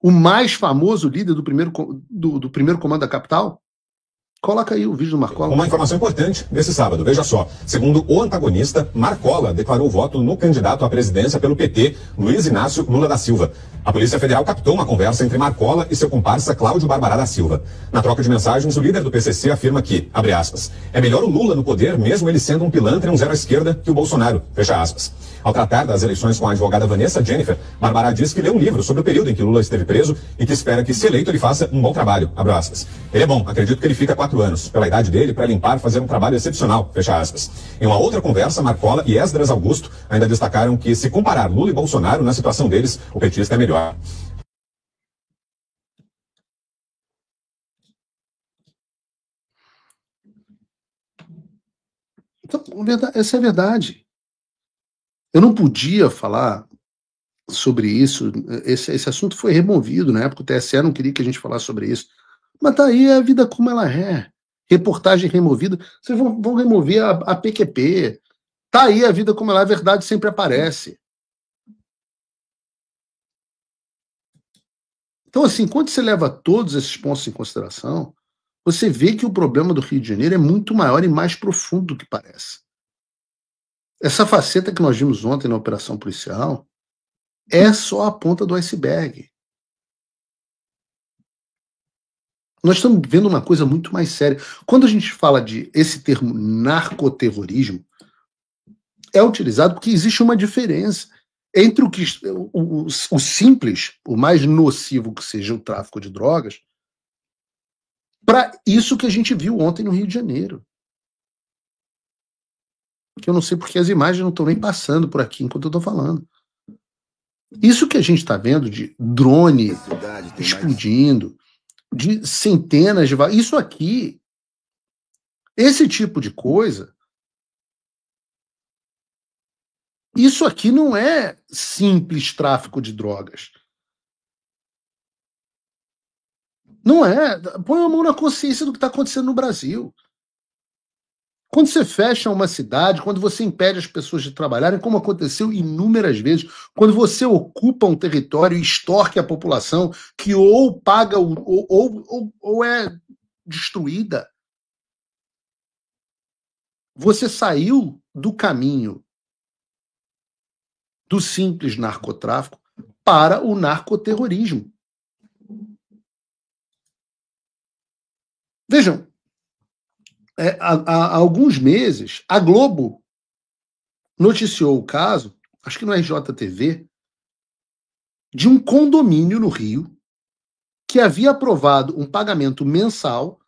o mais famoso líder do primeiro comando da capital? Coloca aí o vídeo do Marcola. Uma informação importante nesse sábado, veja só. Segundo o antagonista, Marcola declarou voto no candidato à presidência pelo PT, Luiz Inácio Lula da Silva. A Polícia Federal captou uma conversa entre Marcola e seu comparsa Cláudio Barbará da Silva. Na troca de mensagens, o líder do PCC afirma que, abre aspas, é melhor o Lula no poder, mesmo ele sendo um pilantra e um zero à esquerda, que o Bolsonaro, fecha aspas. Ao tratar das eleições com a advogada Vanessa Jennifer, Barbará diz que leu um livro sobre o período em que Lula esteve preso e que espera que, se eleito, ele faça um bom trabalho, abre aspas. Ele é bom, acredito que ele fica 4 anos, pela idade dele, para limpar, fazer um trabalho excepcional, fecha aspas. Em uma outra conversa, Marcola e Esdras Augusto ainda destacaram que, se comparar Lula e Bolsonaro, na situação deles, o petista é melhor. Então, essa é a verdade. Eu não podia falar sobre isso. Esse assunto foi removido na época. O TSE não queria que a gente falasse sobre isso. Mas tá aí a vida como ela é. Reportagem removida. Vocês vão remover a PQP. Tá aí a vida como ela é. A verdade sempre aparece. Então, assim, quando você leva todos esses pontos em consideração, você vê que o problema do Rio de Janeiro é muito maior e mais profundo do que parece. Essa faceta que nós vimos ontem na operação policial é só a ponta do iceberg. Nós estamos vendo uma coisa muito mais séria. Quando a gente fala de esse termo narcoterrorismo, é utilizado porque existe uma diferença entre o simples, o mais nocivo que seja o tráfico de drogas, para isso que a gente viu ontem no Rio de Janeiro. Que eu não sei porque as imagens não estão nem passando por aqui enquanto eu estou falando. Isso que a gente está vendo de drone explodindo, de centenas de... Isso aqui, esse tipo de coisa, isso aqui não é simples tráfico de drogas. Não é. Põe a mão na consciência do que está acontecendo no Brasil. Quando você fecha uma cidade, quando você impede as pessoas de trabalharem, como aconteceu inúmeras vezes, quando você ocupa um território e extorque a população, que ou paga ou é destruída, você saiu do caminho do simples narcotráfico para o narcoterrorismo. Vejam, há alguns meses, a Globo noticiou o caso, acho que no RJTV, de um condomínio no Rio que havia aprovado um pagamento mensal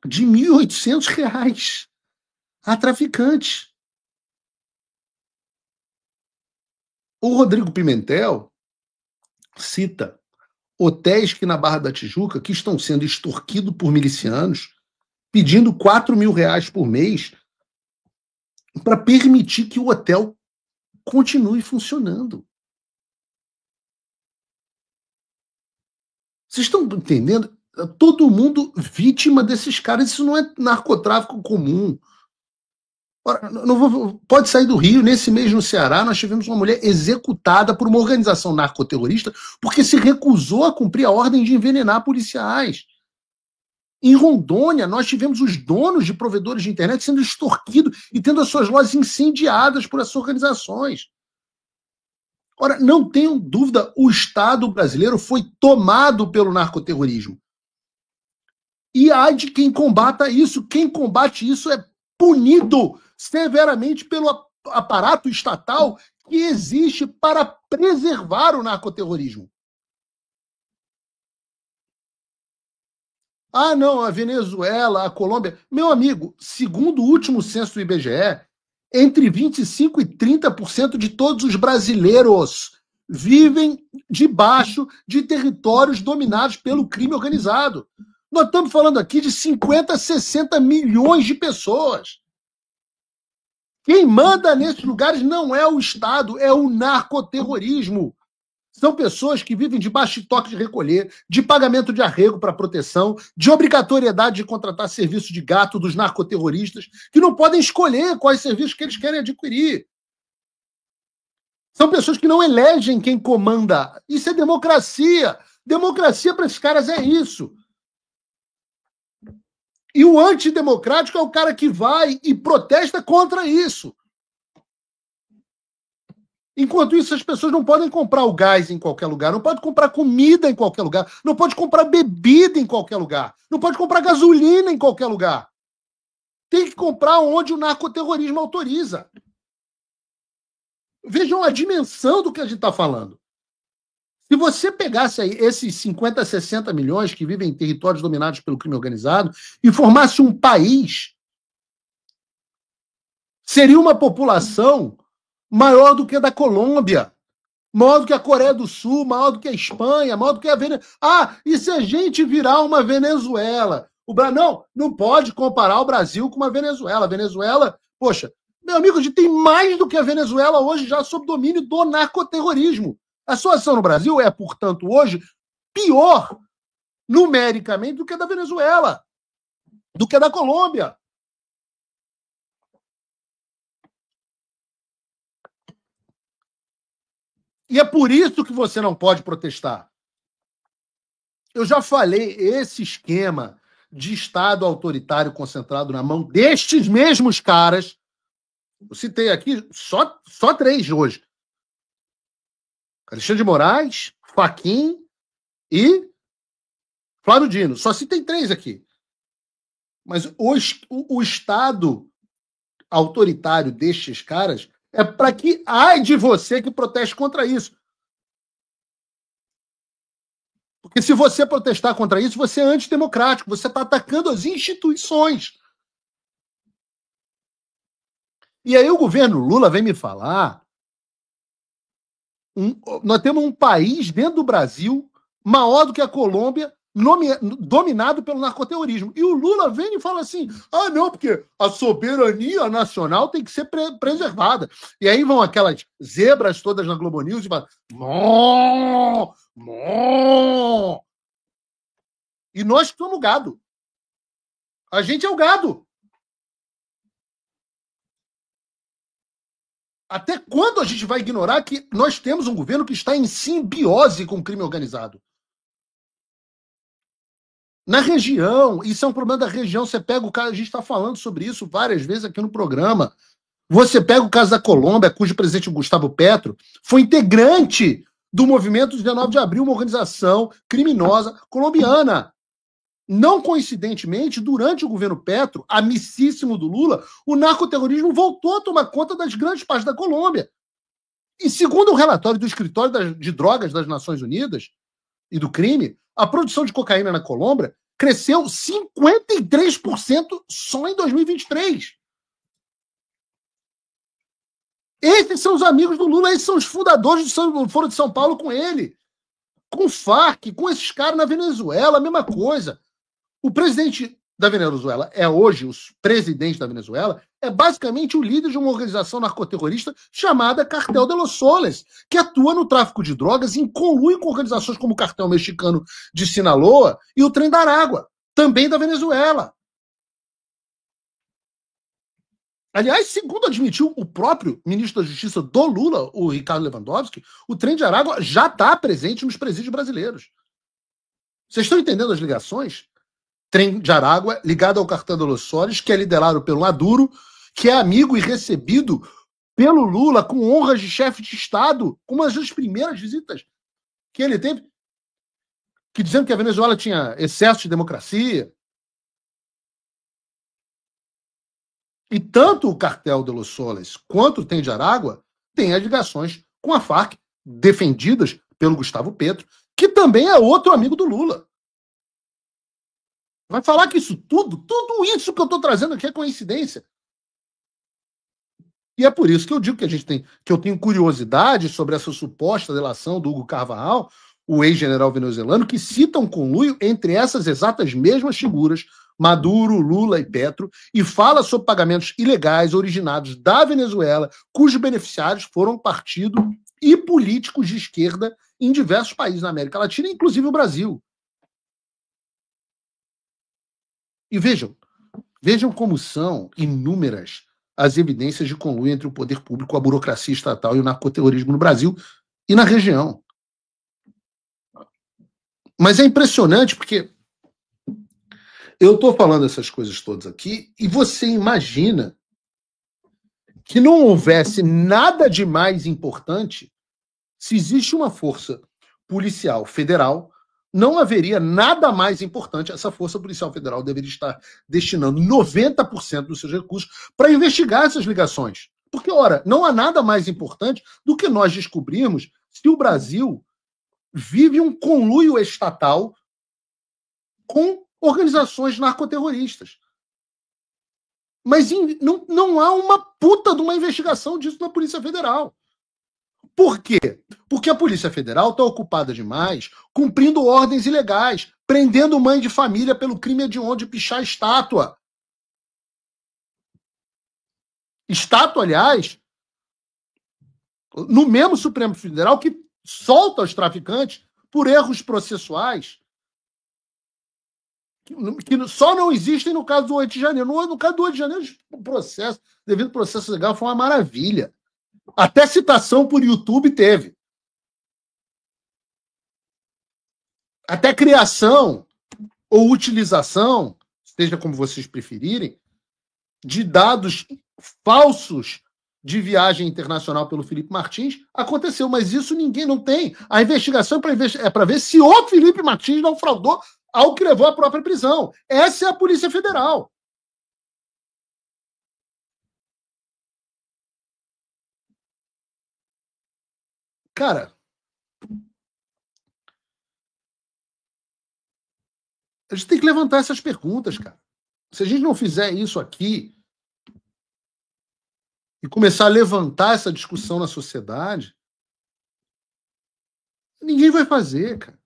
de R$ 1.800 a traficantes. O Rodrigo Pimentel cita hotéis que na Barra da Tijuca que estão sendo extorquidos por milicianos, pedindo R$ 4.000 por mês para permitir que o hotel continue funcionando. Vocês estão entendendo? Todo mundo vítima desses caras. Isso não é narcotráfico comum. Pode sair do Rio. Nesse mês no Ceará, nós tivemos uma mulher executada por uma organização narcoterrorista porque se recusou a cumprir a ordem de envenenar policiais. Em Rondônia, nós tivemos os donos de provedores de internet sendo extorquidos e tendo as suas lojas incendiadas por essas organizações. Ora, não tenham dúvida, o Estado brasileiro foi tomado pelo narcoterrorismo. E há de quem combata isso. Quem combate isso é punido severamente pelo aparato estatal que existe para preservar o narcoterrorismo. Ah, não, a Venezuela, a Colômbia... Meu amigo, segundo o último censo do IBGE, entre 25% e 30% de todos os brasileiros vivem debaixo de territórios dominados pelo crime organizado. Nós estamos falando aqui de 50, 60 milhões de pessoas. Quem manda nesses lugares não é o Estado, é o narcoterrorismo. São pessoas que vivem debaixo de toque de recolher, de pagamento de arrego para proteção, de obrigatoriedade de contratar serviço de gato dos narcoterroristas, que não podem escolher quais serviços que eles querem adquirir. São pessoas que não elegem quem comanda. Isso é democracia. Democracia para esses caras é isso. E o antidemocrático é o cara que vai e protesta contra isso. Enquanto isso, as pessoas não podem comprar o gás em qualquer lugar, não podem comprar comida em qualquer lugar, não pode comprar bebida em qualquer lugar, não pode comprar gasolina em qualquer lugar. Tem que comprar onde o narcoterrorismo autoriza. Vejam a dimensão do que a gente está falando. Se você pegasse aí esses 50, 60 milhões que vivem em territórios dominados pelo crime organizado e formasse um país, seria uma população maior do que a da Colômbia, maior do que a Coreia do Sul, maior do que a Espanha, maior do que a Venezuela. Ah, e se a gente virar uma Venezuela? Não pode comparar o Brasil com uma Venezuela. A Venezuela, poxa, meu amigo, a gente tem mais do que a Venezuela hoje já sob domínio do narcoterrorismo. A situação no Brasil é, portanto, hoje pior numericamente do que a da Venezuela, do que a da Colômbia. E é por isso que você não pode protestar. Eu já falei, esse esquema de Estado autoritário concentrado na mão destes mesmos caras, eu citei aqui só 3 hoje. Alexandre de Moraes, Fachin e Flávio Dino. Só citei 3 aqui. Mas o Estado autoritário destes caras é para que ai de você que proteste contra isso. Porque se você protestar contra isso, você é antidemocrático, você está atacando as instituições. E aí o governo Lula vem me falar, nós temos um país dentro do Brasil maior do que a Colômbia, dominado pelo narcoterrorismo. E o Lula vem e fala assim, não, porque a soberania nacional tem que ser preservada. E aí vão aquelas zebras todas na Globo News e falam, e nós somos gado. A gente é o gado. Até quando a gente vai ignorar que nós temos um governo que está em simbiose com o crime organizado? Na região, isso é um problema da região, você pega o caso, a gente está falando sobre isso várias vezes aqui no programa. Você pega o caso da Colômbia, cujo presidente Gustavo Petro foi integrante do movimento 19 de abril, uma organização criminosa colombiana. Não coincidentemente, durante o governo Petro, amicíssimo do Lula, o narcoterrorismo voltou a tomar conta das grandes partes da Colômbia. E segundo o relatório do Escritório de Drogas das Nações Unidas e do crime, a produção de cocaína na Colômbia cresceu 53% só em 2023. Esses são os amigos do Lula, esses são os fundadores do Foro de São Paulo com ele. Com o FARC, com esses caras na Venezuela, a mesma coisa. O presidente da Venezuela é hoje, o presidente da Venezuela, é basicamente o líder de uma organização narcoterrorista chamada Cartel de los Soles, que atua no tráfico de drogas em conluio com organizações como o Cartel Mexicano de Sinaloa e o Trem da Aragua, também da Venezuela. Aliás, segundo admitiu o próprio ministro da Justiça do Lula, o Ricardo Lewandowski, o Trem de Aragua já está presente nos presídios brasileiros. Vocês estão entendendo as ligações? Trem de Aragua, ligado ao Cartel de los Soles, que é liderado pelo Maduro, que é amigo e recebido pelo Lula com honras de chefe de Estado, com uma das primeiras visitas que ele teve, que dizendo que a Venezuela tinha excesso de democracia. E tanto o Cartel de los Soles quanto o Trem de Aragua têm as ligações com a FARC, defendidas pelo Gustavo Petro, que também é outro amigo do Lula. Vai falar que tudo isso que eu estou trazendo aqui é coincidência. E é por isso que eu digo que eu tenho curiosidade sobre essa suposta delação do Hugo Carvajal, o ex-general venezuelano, que cita um conluio entre essas exatas mesmas figuras, Maduro, Lula e Petro, e fala sobre pagamentos ilegais originados da Venezuela, cujos beneficiários foram partido e políticos de esquerda em diversos países na América Latina, inclusive o Brasil. E vejam como são inúmeras as evidências de conluio entre o poder público, a burocracia estatal e o narcoterrorismo no Brasil e na região. Mas é impressionante porque eu estou falando essas coisas todas aqui e você imagina que não houvesse nada de mais importante se existe uma força policial federal. Não haveria nada mais importante. Essa Força Policial Federal deveria estar destinando 90% dos seus recursos para investigar essas ligações. Porque, ora, não há nada mais importante do que nós descobrirmos se o Brasil vive um conluio estatal com organizações narcoterroristas. Mas não há uma puta de uma investigação disso na Polícia Federal. Por quê? Porque a Polícia Federal está ocupada demais cumprindo ordens ilegais, prendendo mãe de família pelo crime hediondo de pichar estátua. Estátua, aliás, no mesmo Supremo Federal que solta os traficantes por erros processuais que só não existem no caso do 8 de janeiro. No caso do 8 de janeiro, o processo, devido ao processo legal, foi uma maravilha. Até citação por YouTube teve. Até criação ou utilização, seja como vocês preferirem, de dados falsos de viagem internacional pelo Felipe Martins aconteceu, mas isso ninguém não tem. A investigação é para ver se o Felipe Martins não fraudou ao que levou à própria prisão. Essa é a Polícia Federal. Cara, a gente tem que levantar essas perguntas, cara. Se a gente não fizer isso aqui e começar a levantar essa discussão na sociedade, ninguém vai fazer, cara.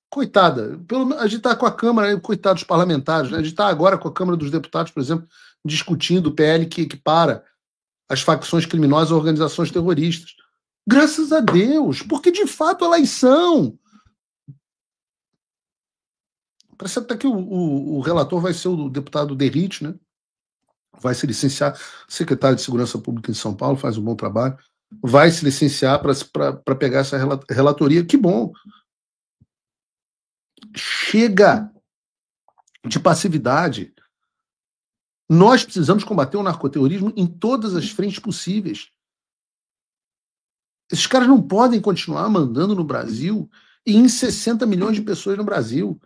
Coitada, a gente está com a Câmara, coitados dos parlamentares, né? A gente está agora com a Câmara dos Deputados, por exemplo, discutindo o PL que equipara as facções criminosas a organizações terroristas. Graças a Deus, porque de fato elas são. Parece até que o relator vai ser o deputado Derrite, né? vai se licenciar, secretário de Segurança Pública em São Paulo, faz um bom trabalho, vai se licenciar para pegar essa relatoria. Que bom. Chega de passividade. Nós precisamos combater o narcoterrorismo em todas as frentes possíveis. Esses caras não podem continuar mandando no Brasil e em 60 milhões de pessoas no Brasil.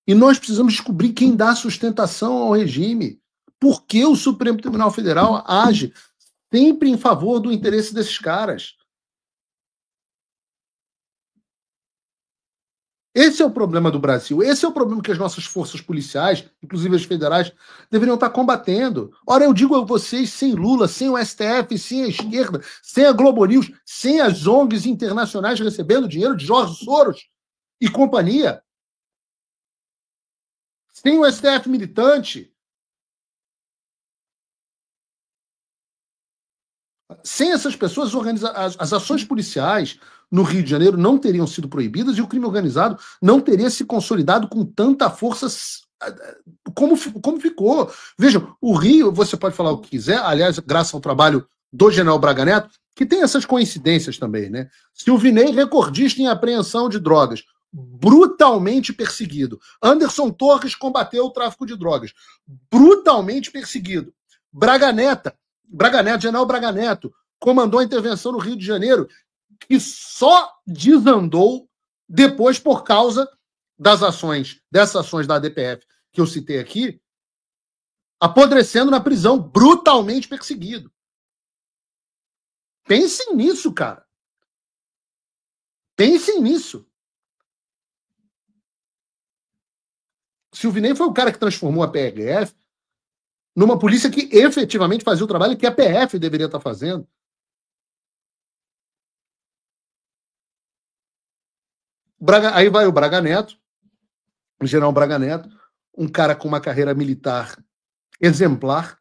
E nós precisamos descobrir quem dá sustentação ao regime. Por que o Supremo Tribunal Federal age sempre em favor do interesse desses caras? Esse é o problema do Brasil. Esse é o problema que as nossas forças policiais, inclusive as federais, deveriam estar combatendo. Ora, eu digo a vocês, sem Lula, sem o STF, sem a esquerda, sem a Globo News, sem as ONGs internacionais recebendo dinheiro de Jorge Soros e companhia, sem o STF militante, sem essas pessoas, as ações policiais no Rio de Janeiro não teriam sido proibidas e o crime organizado não teria se consolidado com tanta força como ficou. Vejam, o Rio, você pode falar o que quiser, aliás, graças ao trabalho do general Braga Neto, que tem essas coincidências também, né? Silvinei, recordista em apreensão de drogas, brutalmente perseguido. Anderson Torres combateu o tráfico de drogas, brutalmente perseguido. Braga Neto, general Braga Neto, comandou a intervenção no Rio de Janeiro, que só desandou depois por causa dessas ações da ADPF que eu citei aqui, apodrecendo na prisão, brutalmente perseguido. Pensem nisso, cara. Pensem nisso. Silvinei foi o cara que transformou a PRF numa polícia que efetivamente fazia o trabalho que a PF deveria estar fazendo. Aí vai o Braga Neto, o general Braga Neto, um cara com uma carreira militar exemplar,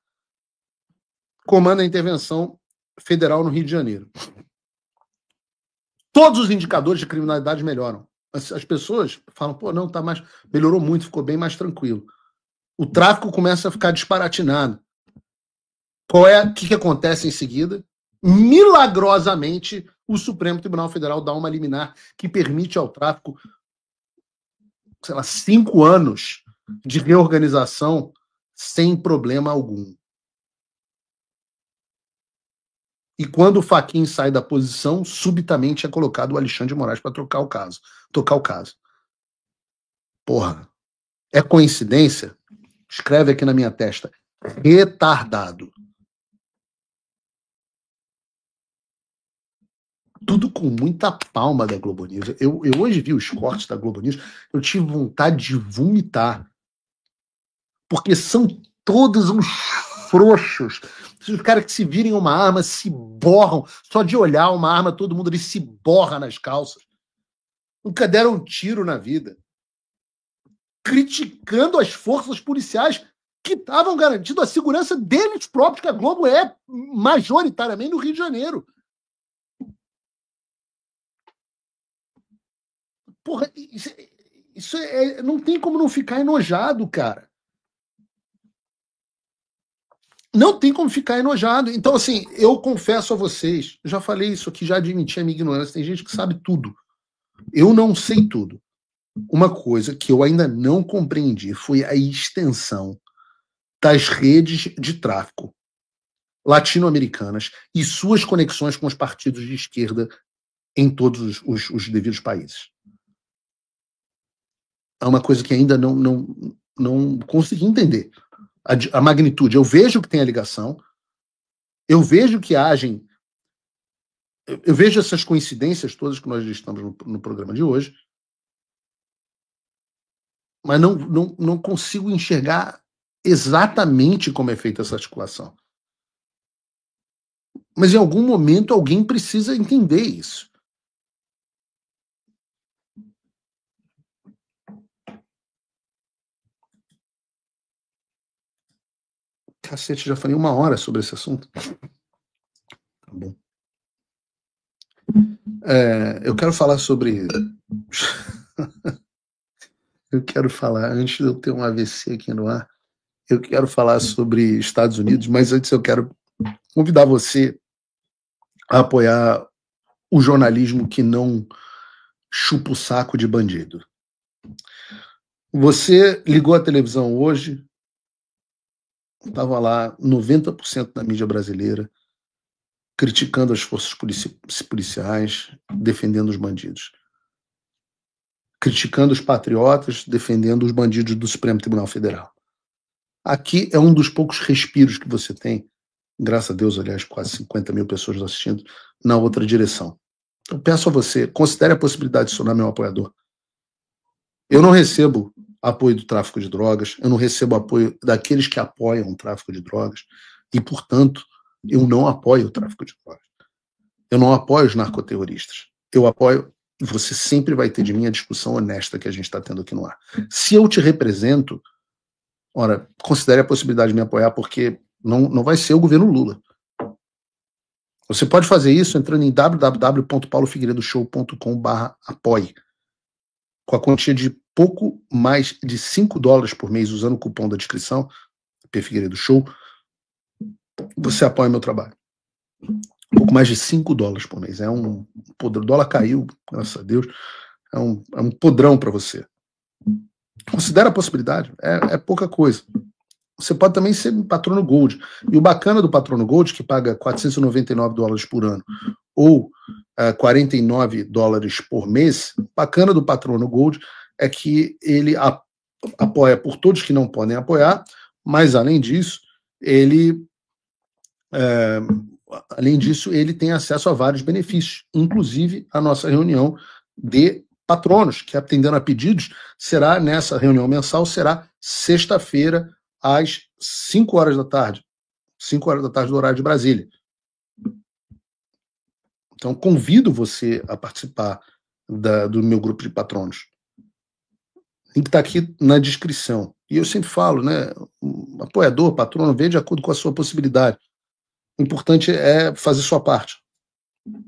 comanda a intervenção federal no Rio de Janeiro. Todos os indicadores de criminalidade melhoram. As pessoas falam, pô, não, melhorou muito, ficou bem mais tranquilo. O tráfico começa a ficar disparatinado. O que acontece em seguida? Milagrosamente, o Supremo Tribunal Federal dá uma liminar que permite ao tráfico, 5 anos de reorganização sem problema algum. E quando o Fachin sai da posição, subitamente é colocado o Alexandre de Moraes para tocar o caso. Porra, é coincidência? Escreve aqui na minha testa. Retardado. Tudo com muita palma da Globo News. Eu hoje vi os cortes da Globo News, eu tive vontade de vomitar. Porque são todos uns frouxos. Os caras que se virem uma arma se borram. Só de olhar uma arma, todo mundo ali se borra nas calças. Nunca deram um tiro na vida. Criticando as forças policiais que estavam garantindo a segurança deles próprios, que a Globo é majoritariamente no Rio de Janeiro. Porra, isso não tem como não ficar enojado, cara. Não tem como ficar enojado. Então, assim, eu confesso a vocês, já falei isso aqui, já admiti a minha ignorância, tem gente que sabe tudo. Eu não sei tudo. Uma coisa que eu ainda não compreendi foi a extensão das redes de tráfico latino-americanas e suas conexões com os partidos de esquerda em todos os devidos países. É uma coisa que ainda não consegui entender. A magnitude. Eu vejo que tem a ligação, eu vejo que agem, eu vejo essas coincidências todas que nós estamos no programa de hoje, mas não consigo enxergar exatamente como é feita essa articulação. Mas em algum momento alguém precisa entender isso. Cacete, já falei 1 hora sobre esse assunto. Tá bom. Eu quero falar sobre... Eu quero falar, antes de eu ter um AVC aqui no ar, eu quero falar sobre Estados Unidos, mas antes eu quero convidar você a apoiar o jornalismo que não chupa o saco de bandido. Você ligou a televisão hoje, estava lá 90% da mídia brasileira criticando as forças policiais, defendendo os bandidos. Criticando os patriotas, defendendo os bandidos do Supremo Tribunal Federal. Aqui é um dos poucos respiros que você tem, graças a Deus, aliás, quase 50 mil pessoas assistindo, na outra direção. Eu peço a você, considere a possibilidade de se tornar meu apoiador. Eu não recebo apoio do tráfico de drogas, eu não recebo apoio daqueles que apoiam o tráfico de drogas, e, portanto, eu não apoio o tráfico de drogas. Eu não apoio os narcoterroristas. Eu apoio, você sempre vai ter de mim a discussão honesta que a gente está tendo aqui no ar. Se eu te represento, ora, considere a possibilidade de me apoiar, porque não vai ser o governo Lula. Você pode fazer isso entrando em www.paulofigueiredoshow.com/apoie, com a quantia de pouco mais de $5 por mês, usando o cupom da descrição, P Figueiredo Show, você apoia meu trabalho. Um pouco mais de $5 por mês. É um podrão. O dólar caiu, graças a Deus. É um podrão para você. Considera a possibilidade. É pouca coisa. Você pode também ser patrono Gold. E o bacana do patrono Gold, que paga $499 por ano, ou $49 por mês, o bacana do patrono Gold é que ele apoia por todos que não podem apoiar, mas além disso, ele tem acesso a vários benefícios, inclusive a nossa reunião de patronos, que atendendo a pedidos, será nessa reunião mensal, será sexta-feira, às 5 horas da tarde. 5 horas da tarde do horário de Brasília. Então, convido você a participar do meu grupo de patronos. O link está aqui na descrição. E eu sempre falo, né? Apoiador, patrono, vem de acordo com a sua possibilidade. O importante é fazer sua parte.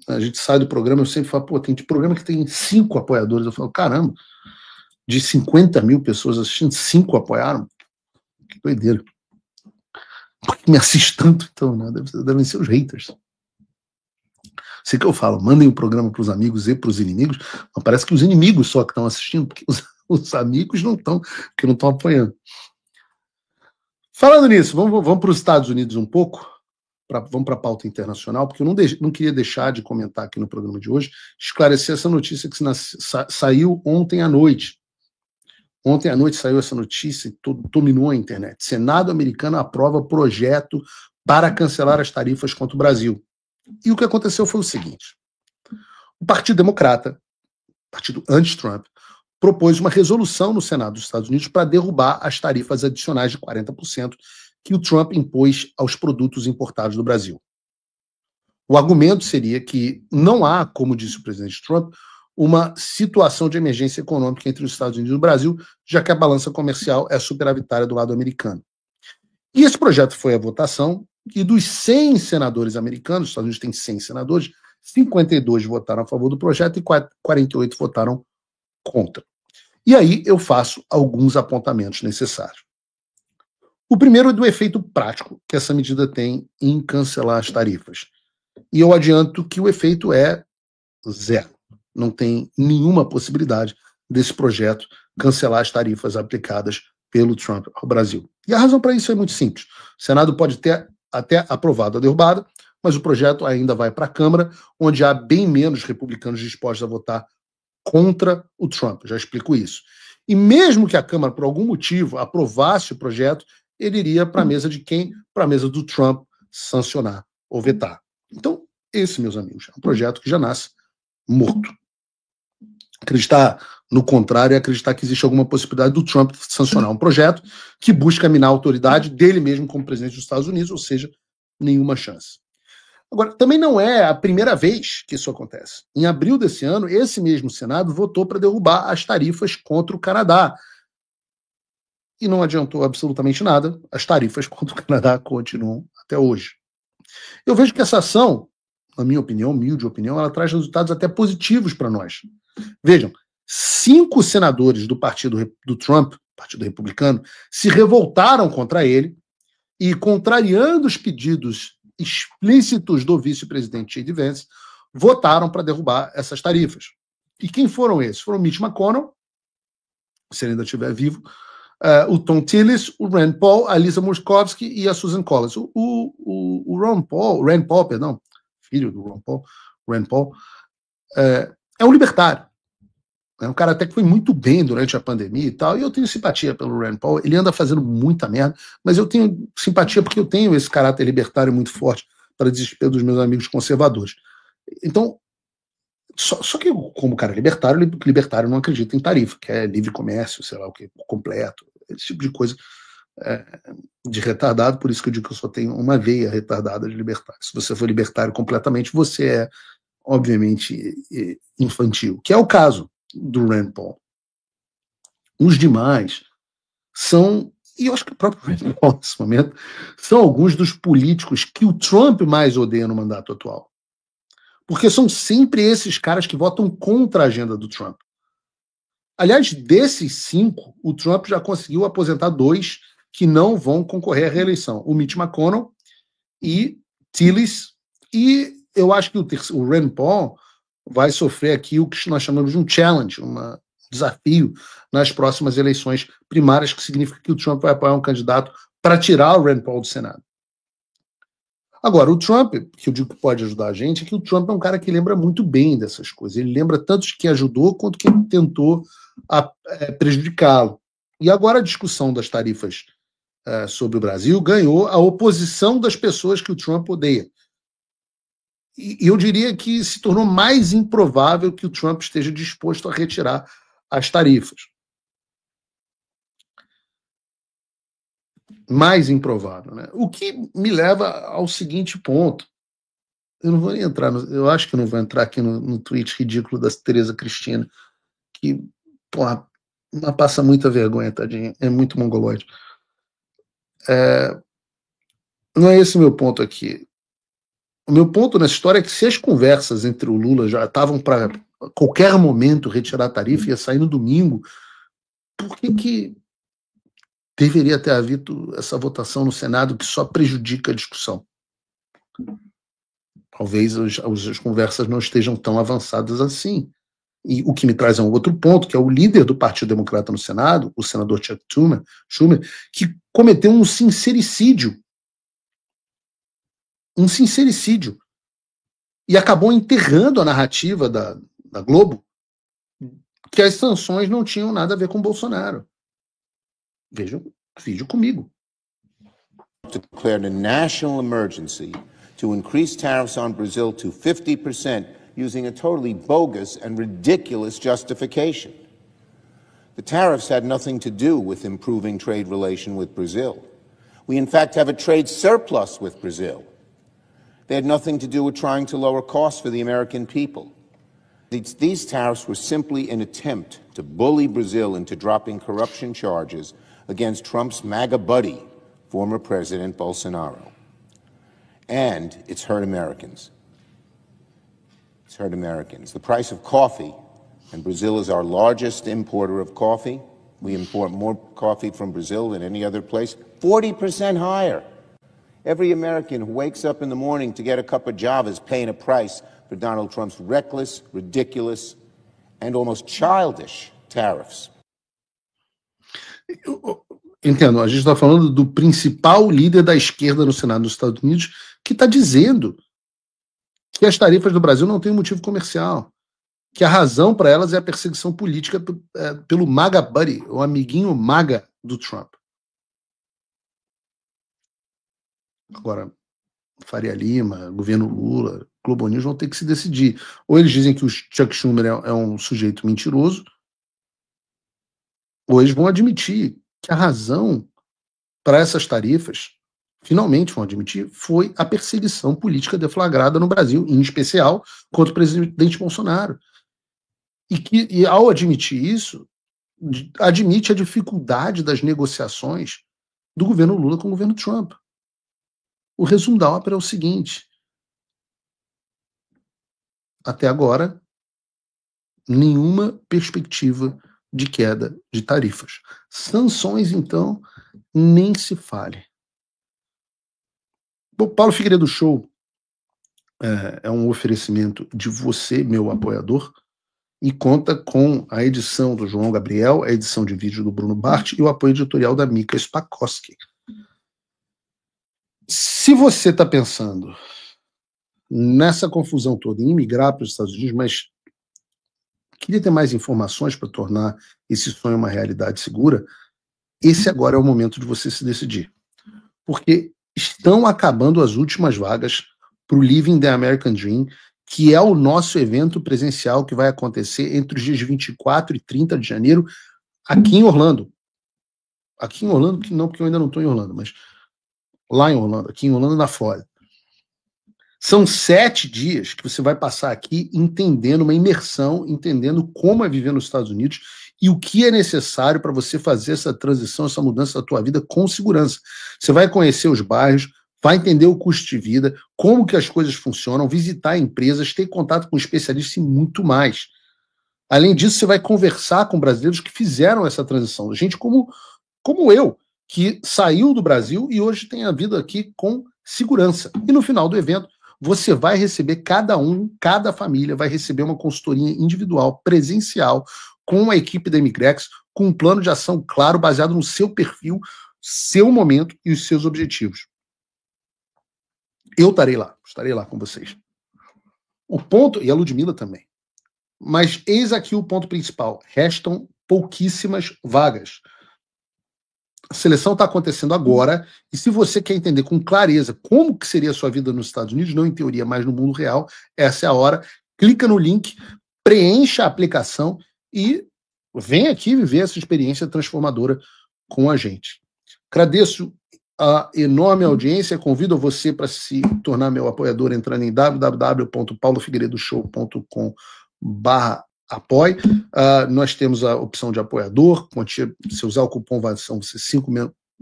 A gente sai do programa, eu sempre falo, pô, tem programa que tem 5 apoiadores. Eu falo, caramba, de 50 mil pessoas assistindo, 5 apoiaram? Que doideira. Por que me assiste tanto, então? Né? Devem ser os haters. Sei que eu falo, mandem o programa para os amigos e para os inimigos, mas parece que os inimigos só que estão assistindo, porque os amigos não estão apoiando. Falando nisso, vamos para os Estados Unidos um pouco, vamos para a pauta internacional, porque eu não queria deixar de comentar aqui no programa de hoje, esclarecer essa notícia que saiu ontem à noite. Ontem à noite saiu essa notícia e dominou a internet. Senado americano aprova projeto para cancelar as tarifas contra o Brasil. E o que aconteceu foi o seguinte. O Partido Democrata, partido anti-Trump, propôs uma resolução no Senado dos Estados Unidos para derrubar as tarifas adicionais de 40% que o Trump impôs aos produtos importados do Brasil. O argumento seria que não há, como disse o presidente Trump, uma situação de emergência econômica entre os Estados Unidos e o Brasil, já que a balança comercial é superavitária do lado americano. E esse projeto foi à votação, e dos 100 senadores americanos, os Estados Unidos tem 100 senadores, 52 votaram a favor do projeto e 48 votaram contra. E aí eu faço alguns apontamentos necessários. O primeiro é do efeito prático que essa medida tem em cancelar as tarifas. E eu adianto que o efeito é zero. Não tem nenhuma possibilidade desse projeto cancelar as tarifas aplicadas pelo Trump ao Brasil. E a razão para isso é muito simples. O Senado pode ter até aprovado a derrubada, mas o projeto ainda vai para a Câmara, onde há bem menos republicanos dispostos a votar contra o Trump. Já explico isso. E mesmo que a Câmara, por algum motivo, aprovasse o projeto, ele iria para a mesa de quem? Para a mesa do Trump sancionar ou vetar. Então, esse, meus amigos, é um projeto que já nasce morto. Acreditar no contrário é acreditar que existe alguma possibilidade do Trump sancionar um projeto que busca minar a autoridade dele mesmo como presidente dos Estados Unidos, ou seja, nenhuma chance. Agora, também não é a primeira vez que isso acontece. Em abril desse ano, esse mesmo Senado votou para derrubar as tarifas contra o Canadá. E não adiantou absolutamente nada, as tarifas contra o Canadá continuam até hoje. Eu vejo que essa ação, na minha opinião, humilde opinião, ela traz resultados até positivos para nós. Vejam, 5 senadores do partido do Trump Partido Republicano, se revoltaram contra ele e, contrariando os pedidos explícitos do vice-presidente J.D. Vance, votaram para derrubar essas tarifas. E quem foram esses? Foram Mitch McConnell, se ele ainda estiver vivo, o Tom Tillis, o Rand Paul, a Lisa Murkowski e a Susan Collins. O Rand Paul, filho do Rand Paul, é um libertário. É um cara até que foi muito bem durante a pandemia e tal, e eu tenho simpatia pelo Rand Paul. Ele anda fazendo muita merda, mas eu tenho simpatia porque eu tenho esse caráter libertário muito forte, para desespero dos meus amigos conservadores. Então, só que eu, como cara libertário não acredita em tarifa, que é livre comércio, sei lá o que, completo, esse tipo de coisa de retardado. Por isso que eu digo que eu só tenho uma veia retardada de libertário. Se você for libertário completamente, você é, obviamente, infantil, que é o caso do Rand Paul. Os demais são, e eu acho que o próprio Rand Paul nesse momento, são alguns dos políticos que o Trump mais odeia no mandato atual. Porque são sempre esses caras que votam contra a agenda do Trump. Aliás, desses 5, o Trump já conseguiu aposentar 2 que não vão concorrer à reeleição. O Mitch McConnell e Tillis. E eu acho que o Rand Paul vai sofrer aqui o que nós chamamos de um challenge, um desafio nas próximas eleições primárias, que significa que o Trump vai apoiar um candidato para tirar o Rand Paul do Senado. Agora, o Trump, que eu digo que pode ajudar a gente, é que o Trump é um cara que lembra muito bem dessas coisas. Ele lembra tanto de quem ajudou quanto quem tentou prejudicá-lo. E agora a discussão das tarifas sobre o Brasil ganhou a oposição das pessoas que o Trump odeia. E eu diria que se tornou mais improvável que o Trump esteja disposto a retirar as tarifas. Mais improvável, né? O que me leva ao seguinte ponto. Eu não vou nem entrar, eu acho que eu não vou entrar aqui no tweet ridículo da Tereza Cristina, que, porra, passa muita vergonha, tadinha, é muito mongoloide. Não é esse o meu ponto aqui. O meu ponto nessa história é que se as conversas entre o Lula já estavam para qualquer momento retirar a tarifa e ia sair no domingo, por que deveria ter havido essa votação no Senado que só prejudica a discussão? Talvez as conversas não estejam tão avançadas assim. E o que me traz a um outro ponto, que é o líder do Partido Democrata no Senado, o senador Chuck Schumer, que cometeu um sincericídio. E acabou enterrando a narrativa da Globo que as sanções não tinham nada a ver com Bolsonaro. Vejam o vídeo comigo. Declared a national emergency to increase tariffs on Brazil to 50% using a totally bogus and ridiculous justification. The tariffs had nothing to do with improving trade relation with Brazil. We in fact have a trade surplus with Brazil. They had nothing to do with trying to lower costs for the American people. These tariffs were simply an attempt to bully Brazil into dropping corruption charges against Trump's MAGA buddy, former President Bolsonaro. And it's hurt Americans. It's hurt Americans. The price of coffee, and Brazil is our largest importer of coffee. We import more coffee from Brazil than any other place, 40% higher. Every American who wakes up in the morning to get a cup of Java is paying a price for Donald Trump's reckless, ridiculous, and almost childish tariffs. Entendo, a gente está falando do principal líder da esquerda no Senado dos Estados Unidos, que está dizendo que as tarifas do Brasil não têm motivo comercial, que a razão para elas é a perseguição política pelo MAGA buddy, o amiguinho MAGA do Trump. Agora, Faria Lima, governo Lula, Globo News vão ter que se decidir. Ou eles dizem que o Chuck Schumer é um sujeito mentiroso, ou eles vão admitir que a razão para essas tarifas, finalmente vão admitir, foi a perseguição política deflagrada no Brasil, em especial contra o presidente Bolsonaro. E ao admitir isso, admite a dificuldade das negociações do governo Lula com o governo Trump. O resumo da ópera é o seguinte: até agora, nenhuma perspectiva de queda de tarifas. Sanções, então, nem se fale. O Paulo Figueiredo Show é um oferecimento de você, meu apoiador, e conta com a edição do João Gabriel, a edição de vídeo do Bruno Bart e o apoio editorial da Mika Spakoski. Se você está pensando nessa confusão toda em migrar para os Estados Unidos, mas queria ter mais informações para tornar esse sonho uma realidade segura, esse agora é o momento de você se decidir. Porque estão acabando as últimas vagas para o Living the American Dream, que é o nosso evento presencial que vai acontecer entre os dias 24 e 30 de janeiro, aqui em Orlando. Aqui em Orlando, não, porque eu ainda não estou em Orlando, mas lá em Orlando, aqui em Orlando, na Flórida. São 7 dias que você vai passar aqui entendendo uma imersão, entendendo como é viver nos Estados Unidos e o que é necessário para você fazer essa transição, essa mudança da tua vida com segurança. Você vai conhecer os bairros, vai entender o custo de vida, como que as coisas funcionam, visitar empresas, ter contato com especialistas e muito mais. Além disso, você vai conversar com brasileiros que fizeram essa transição. Gente como eu, que saiu do Brasil e hoje tem a vida aqui com segurança. E no final do evento, você vai receber cada família vai receber uma consultoria individual, presencial, com a equipe da Imigrex, com um plano de ação claro, baseado no seu perfil, seu momento e os seus objetivos. Eu estarei lá com vocês. O ponto, e a Ludmila também, mas eis aqui o ponto principal, restam pouquíssimas vagas. A seleção está acontecendo agora, e se você quer entender com clareza como que seria a sua vida nos Estados Unidos, não em teoria, mas no mundo real, essa é a hora. Clica no link, preencha a aplicação e vem aqui viver essa experiência transformadora com a gente. Agradeço a enorme audiência, convido você para se tornar meu apoiador entrando em www.paulofigueiredoshow.com/apoie. Nós temos a opção de apoiador, se usar o cupom vão ser um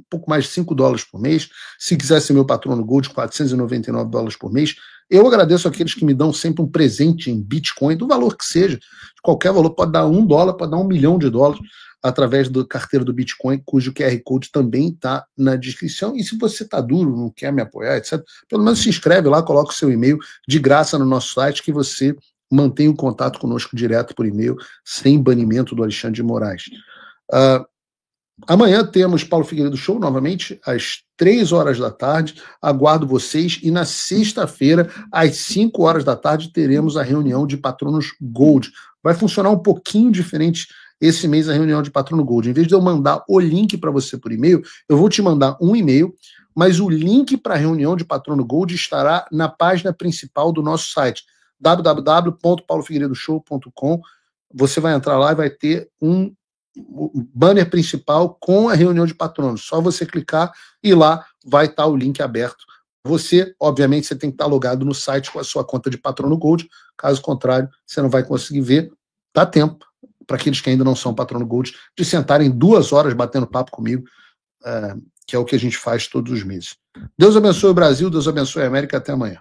pouco mais de $5 por mês. Se quiser ser meu patrono Gold, $499 por mês. Eu agradeço aqueles que me dão sempre um presente em Bitcoin, do valor que seja, de qualquer valor, pode dar $1, pode dar $1 milhão, através da carteira do Bitcoin, cujo QR Code também está na descrição. E se você está duro, não quer me apoiar, etc., pelo menos se inscreve lá, coloca o seu e-mail de graça no nosso site, que você mantém o contato conosco direto por e-mail, sem banimento do Alexandre de Moraes. Amanhã temos Paulo Figueiredo Show, novamente, às 3 horas da tarde. Aguardo vocês. E na sexta-feira, às 5 horas da tarde, teremos a reunião de patronos Gold. Vai funcionar um pouquinho diferente esse mês a reunião de patrono Gold. Em vez de eu mandar o link para você por e-mail, eu vou te mandar um e-mail, mas o link para a reunião de patrono Gold estará na página principal do nosso site, www.paulofigueiredoshow.com. Você vai entrar lá e vai ter um banner principal com a reunião de patronos. Só você clicar e lá vai estar o link aberto. Você, obviamente, você tem que estar logado no site com a sua conta de patrono Gold. Caso contrário, você não vai conseguir ver. Dá tempo para aqueles que ainda não são patrono Gold de sentarem 2 horas batendo papo comigo, que é o que a gente faz todos os meses. Deus abençoe o Brasil, Deus abençoe a América. Até amanhã.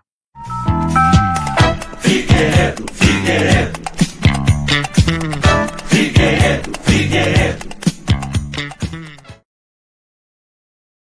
Figueiredo.